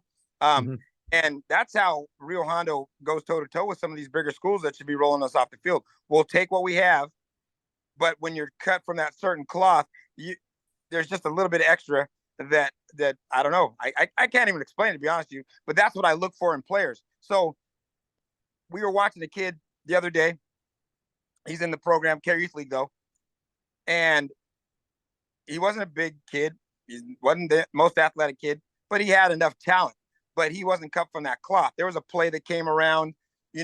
And that's how Rio Hondo goes toe to toe with some of these bigger schools that should be rolling us off the field. We'll take what we have, but when you're cut from that certain cloth, there's just a little bit extra that I don't know. I can't even explain it, to be honest with you, but that's what I look for in players. So we were watching a kid the other day. He's in the program, Carey Youth League, though. And he wasn't a big kid. He wasn't the most athletic kid, but he had enough talent. But he wasn't cut from that cloth. There was a play that came around. He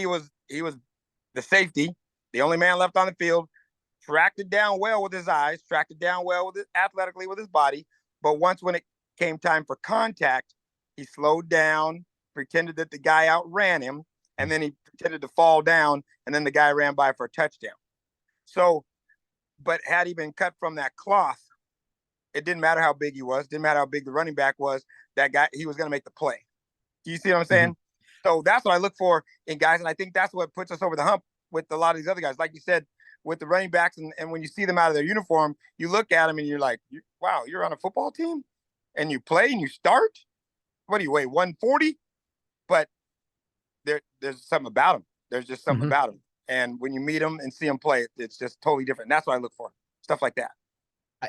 was the safety, the only man left on the field. Tracked it down well with his eyes. Tracked it down well with it athletically with his body. But once when it came time for contact, he slowed down, pretended that the guy outran him, and then he pretended to fall down, and then the guy ran by for a touchdown. So, but had he been cut from that cloth, it didn't matter how big he was, didn't matter how big the running back was, that guy, he was going to make the play. Do you see what I'm saying? Mm-hmm. So that's what I look for in guys, and I think that's what puts us over the hump with a lot of these other guys. Like you said, with the running backs, and when you see them out of their uniform, you look at them and you're like, wow, you're on a football team? And you play and you start? What do you weigh, 140? But there's something about them. There's just something about them. And when you meet them and see them play, it's just totally different. And that's what I look for, stuff like that.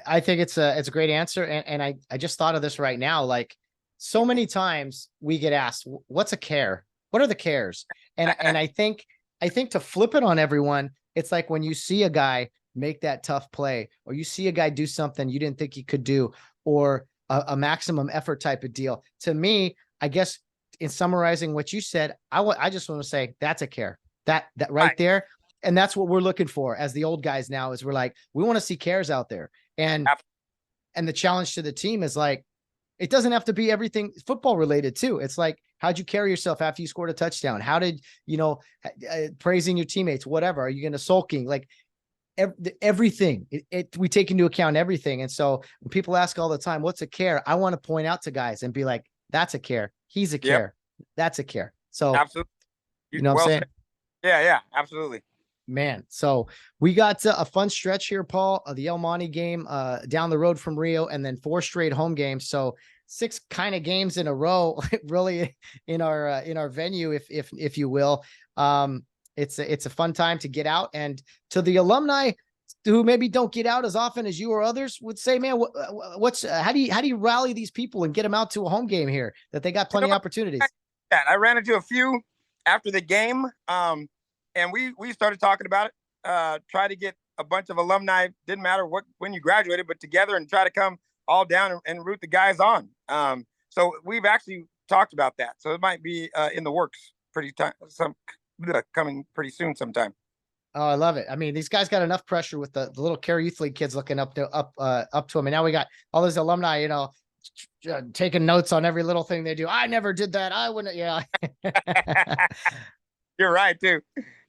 I think it's a great answer. And I just thought of this right now. Like, so many times we get asked, what's a care? What are the cares? And I think to flip it on everyone, it's like when you see a guy make that tough play, or you see a guy do something you didn't think he could do, or a maximum effort type of deal. To me, I guess in summarizing what you said, I just want to say that's a care. That right there. And that's what we're looking for as the old guys now, is we're like, we want to see cares out there. And the challenge to the team is like, it doesn't have to be everything football related too. It's like, how'd you carry yourself after you scored a touchdown? How did, praising your teammates, whatever. Are you going to sulking? Like everything, we take into account everything. And so when people ask all the time, what's a care? I want to point out to guys and be like, that's a care. He's a care. That's a care. So absolutely. You know what I'm saying? Yeah, absolutely. Man, so we got a fun stretch here, Paul. The El Monte game down the road from Rio, and then 4 straight home games. So 6 kind of games in a row, really, in our venue, if you will. It's a fun time to get out, and to the alumni who maybe don't get out as often as you or others would say, man, how do you rally these people and get them out to a home game here, that they got plenty of opportunities? I ran into a few after the game. And we started talking about it, try to get a bunch of alumni, didn't matter when you graduated, but together and try to come all down and root the guys on. So we've actually talked about that. So it might be in the works coming pretty soon sometime. Oh, I love it. I mean, these guys got enough pressure with the little Care Youth League kids looking up to them. And now we got all those alumni, taking notes on every little thing they do. I never did that. I wouldn't. Yeah. You're right too.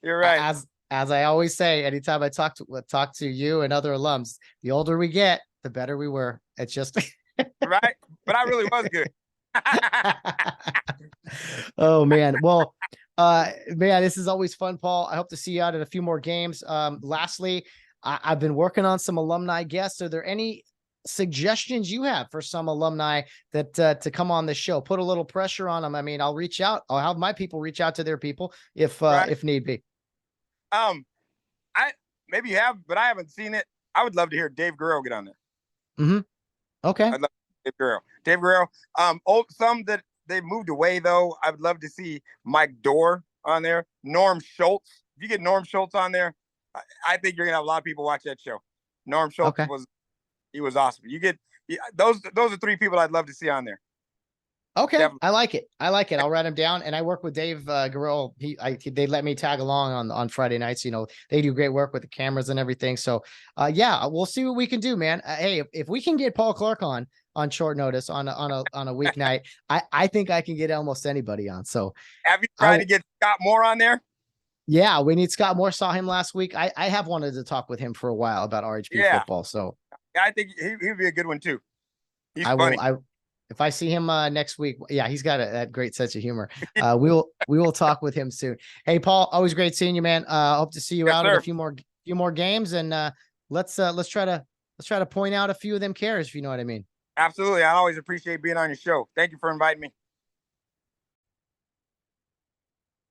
You're right. As I always say, anytime I talk to you and other alums, the older we get, the better we were. It's just right. But I really was good. Oh man. Well, man, this is always fun, Paul. I hope to see you out at a few more games. Lastly, I've been working on some alumni guests. Are there any suggestions you have for some alumni that to come on the show? Put a little pressure on them. I mean, I'll reach out. I'll have my people reach out to their people if need be. Maybe you have, but I haven't seen it. I would love to hear Dave Guerrero get on there. Mm-hmm. Okay. I'd love Dave Guerrero. Dave Guerrero. Some that they moved away though. I would love to see Mike Dorr on there. Norm Schultz. If you get Norm Schultz on there, I think you're gonna have a lot of people watch that show. Norm Schultz was awesome. You get those are 3 people I'd love to see on there. Okay. Definitely. I like it. I'll write them down. And I work with Dave Guerrero. They let me tag along on Friday nights. They do great work with the cameras and everything. So we'll see what we can do, man. Hey, if we can get Paul Clark on short notice on a weeknight, I think I can get almost anybody on. So have you tried to get Scott Moore on there? Yeah, we need Scott Moore. Saw him last week. I have wanted to talk with him for a while about RHP football. So I think he'd be a good one too. He's funny. If I see him next week, he's got that great sense of humor. We will talk with him soon. Hey, Paul, always great seeing you, man. Hope to see you out at a few more games, and let's try to point out a few of them cares, if you know what I mean. Absolutely, I always appreciate being on your show. Thank you for inviting me.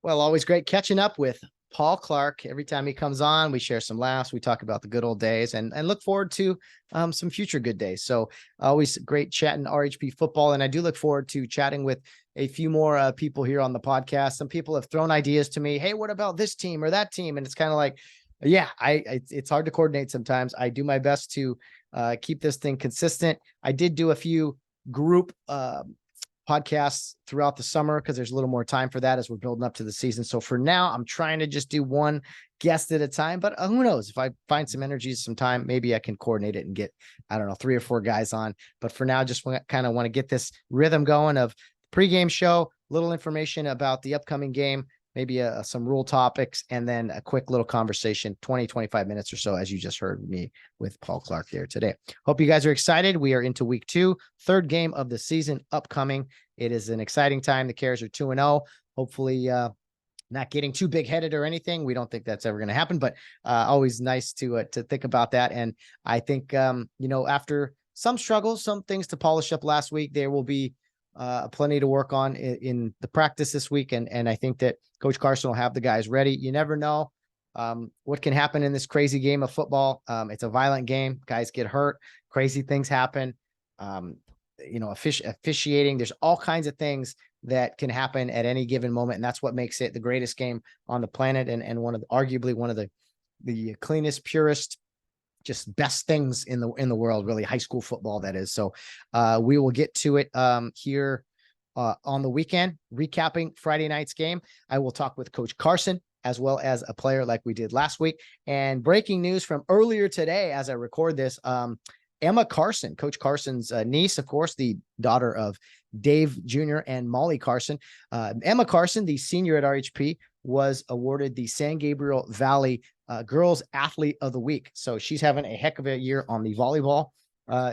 Well, always great catching up with Paul Clark. Every time he comes on, we share some laughs. We talk about the good old days and look forward to some future good days. So always great chatting RHP football. And I do look forward to chatting with a few more people here on the podcast. Some people have thrown ideas to me. Hey, what about this team or that team? And it's kind of like, Yeah, it's hard to coordinate sometimes. I do my best to keep this thing consistent. I did do a few group podcasts throughout the summer because there's a little more time for that as we're building up to the season. So for now, I'm trying to just do one guest at a time, but who knows, if I find some energy, some time, maybe I can coordinate it and get, I don't know, 3 or 4 guys on. But for now, just kind of want to get this rhythm going of pregame show, little information about the upcoming game, maybe some rule topics, and then a quick little conversation, 20-25 minutes or so, as you just heard me with Paul Clark there today. Hope you guys are excited. We are into week 2, third game of the season upcoming. It is an exciting time. The Cares are 2-0. Hopefully not getting too big headed or anything. We don't think that's ever going to happen, but always nice to think about that. And I think, after some struggles, some things to polish up last week, there will be plenty to work on in the practice this week. And I think that Coach Carson will have the guys ready. You never know what can happen in this crazy game of football. It's a violent game. Guys get hurt. Crazy things happen. Officiating. There's all kinds of things that can happen at any given moment. And that's what makes it the greatest game on the planet. And arguably one of the cleanest, purest, just best things in the world, really, high school football, that is. So we will get to it here on the weekend, recapping Friday night's game. I will talk with Coach Carson as well as a player like we did last week. And breaking news from earlier today, as I record this, Emma Carson, Coach Carson's niece, of course, the daughter of Dave Jr. and Molly Carson. Emma Carson, the senior at RHP, was awarded the San Gabriel Valley Girls Athlete of the Week. So she's having a heck of a year on the volleyball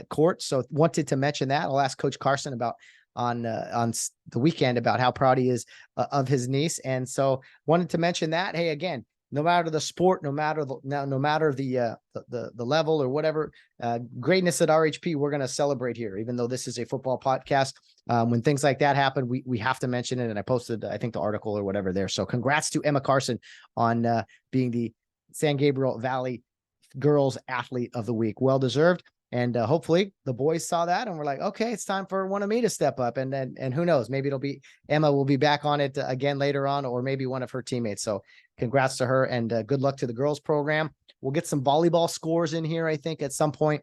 court. So wanted to mention that. I'll ask Coach Carson about on the weekend about how proud he is of his niece. And so wanted to mention that. Hey, again, no matter the sport, no matter the level or whatever, greatness at RHP, we're going to celebrate here, even though this is a football podcast. When things like that happen, we have to mention it. And I posted, I think, the article or whatever there. So congrats to Emma Carson on being the San Gabriel Valley Girls Athlete of the Week. Well-deserved. And hopefully the boys saw that and we're like, okay, it's time for one of me to step up. And who knows, maybe Emma will be back on it again later on, or maybe one of her teammates. So congrats to her, and good luck to the girls program. We'll get some volleyball scores in here, I think, at some point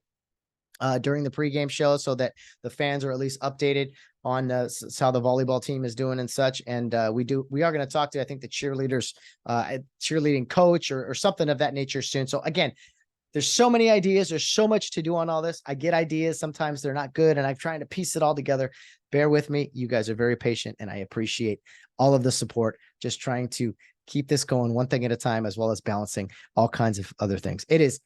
during the pregame show, so that the fans are at least updated on how the volleyball team is doing and such. And we are going to talk to, I think, the cheerleading coach or something of that nature soon. So again, there's so many ideas. There's so much to do on all this. I get ideas. Sometimes they're not good, and I'm trying to piece it all together. Bear with me. You guys are very patient, and I appreciate all of the support. Just trying to keep this going one thing at a time, as well as balancing all kinds of other things. It is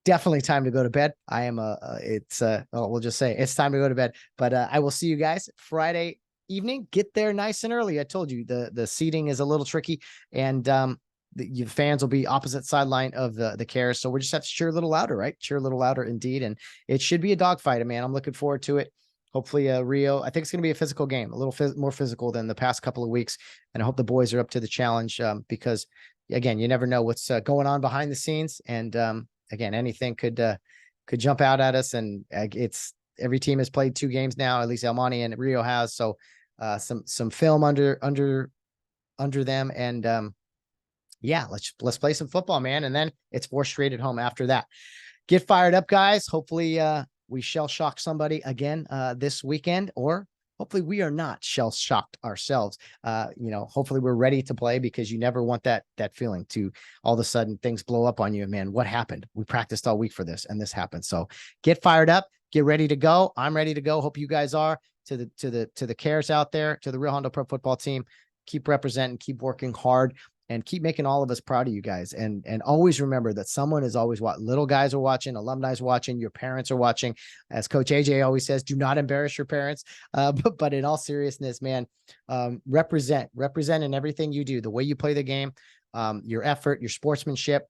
definitely time to go to bed. We'll just say it's time to go to bed, but I will see you guys Friday evening. Get there nice and early. I told you the seating is a little tricky, and the fans will be opposite sideline of the Cares. So we just have to cheer a little louder, right? Cheer a little louder indeed. And it should be a dogfight, man. I'm looking forward to it. Hopefully Rio, I think it's going to be a physical game, a little more physical than the past couple of weeks. And I hope the boys are up to the challenge because again, you never know what's going on behind the scenes. And again, anything could jump out at us. And every team has played 2 games now, at least El Monte and Rio has. So some film under them. And yeah, let's play some football, man. And then it's 4 straight at home after that. Get fired up, guys. Hopefully we shell shock somebody again this weekend, or hopefully we are not shell shocked ourselves. Hopefully we're ready to play, because you never want that feeling to all of a sudden things blow up on you. And man, what happened? We practiced all week for this, and this happened. So get fired up, get ready to go. I'm ready to go. Hope you guys are. To the Cares out there, to the Rio Hondo Prep football team. Keep representing, keep working hard, and keep making all of us proud of you guys. And always remember that someone is always watching. Little guys are watching, alumni is watching, your parents are watching. As Coach AJ always says, do not embarrass your parents. But in all seriousness, man, represent in everything you do, the way you play the game, your effort, your sportsmanship.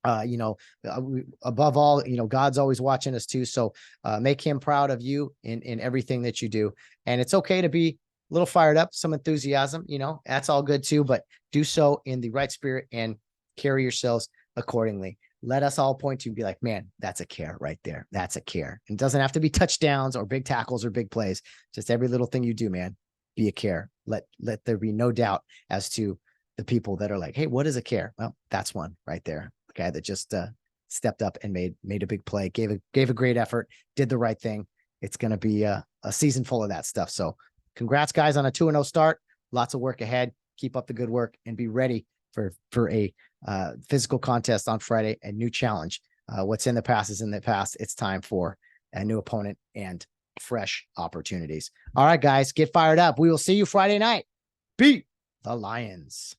Above all, God's always watching us too. So make him proud of you in everything that you do. And it's okay to be a little fired up, some enthusiasm, that's all good too, but do so in the right spirit and carry yourselves accordingly. Let us all point to you and be like, man, that's a care right there. That's a care. And it doesn't have to be touchdowns or big tackles or big plays. Just every little thing you do, man, be a care. Let there be no doubt as to the people that are like, hey, what is a care? Well, that's one right there. guy that just stepped up and made a big play, gave a great effort, did the right thing. It's going to be a season full of that stuff. So congrats, guys, on a 2-0 start. Lots of work ahead. Keep up the good work and be ready for a physical contest on Friday, a new challenge. What's in the past is in the past. It's time for a new opponent and fresh opportunities. All right, guys, get fired up. We will see you Friday night. Beat the Lions.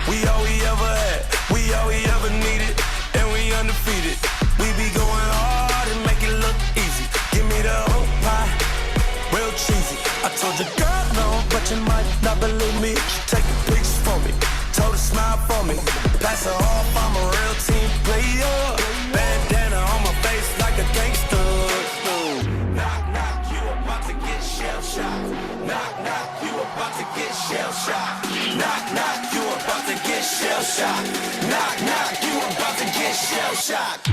We all we ever had, we all we ever needed, and we undefeated. We be going hard and make it look easy. Give me the whole pie, real cheesy. I told your girl no, but you might not believe me. She taking pictures for me, told her smile for me. Pass her off, I'm a real team player. Bandana on my face like a gangster. Knock, knock, you about to get shell shocked. Knock, knock, you about to get shell shocked. Knock, knock, you about to get shell shocked. Knock, knock, you about to get shell shocked.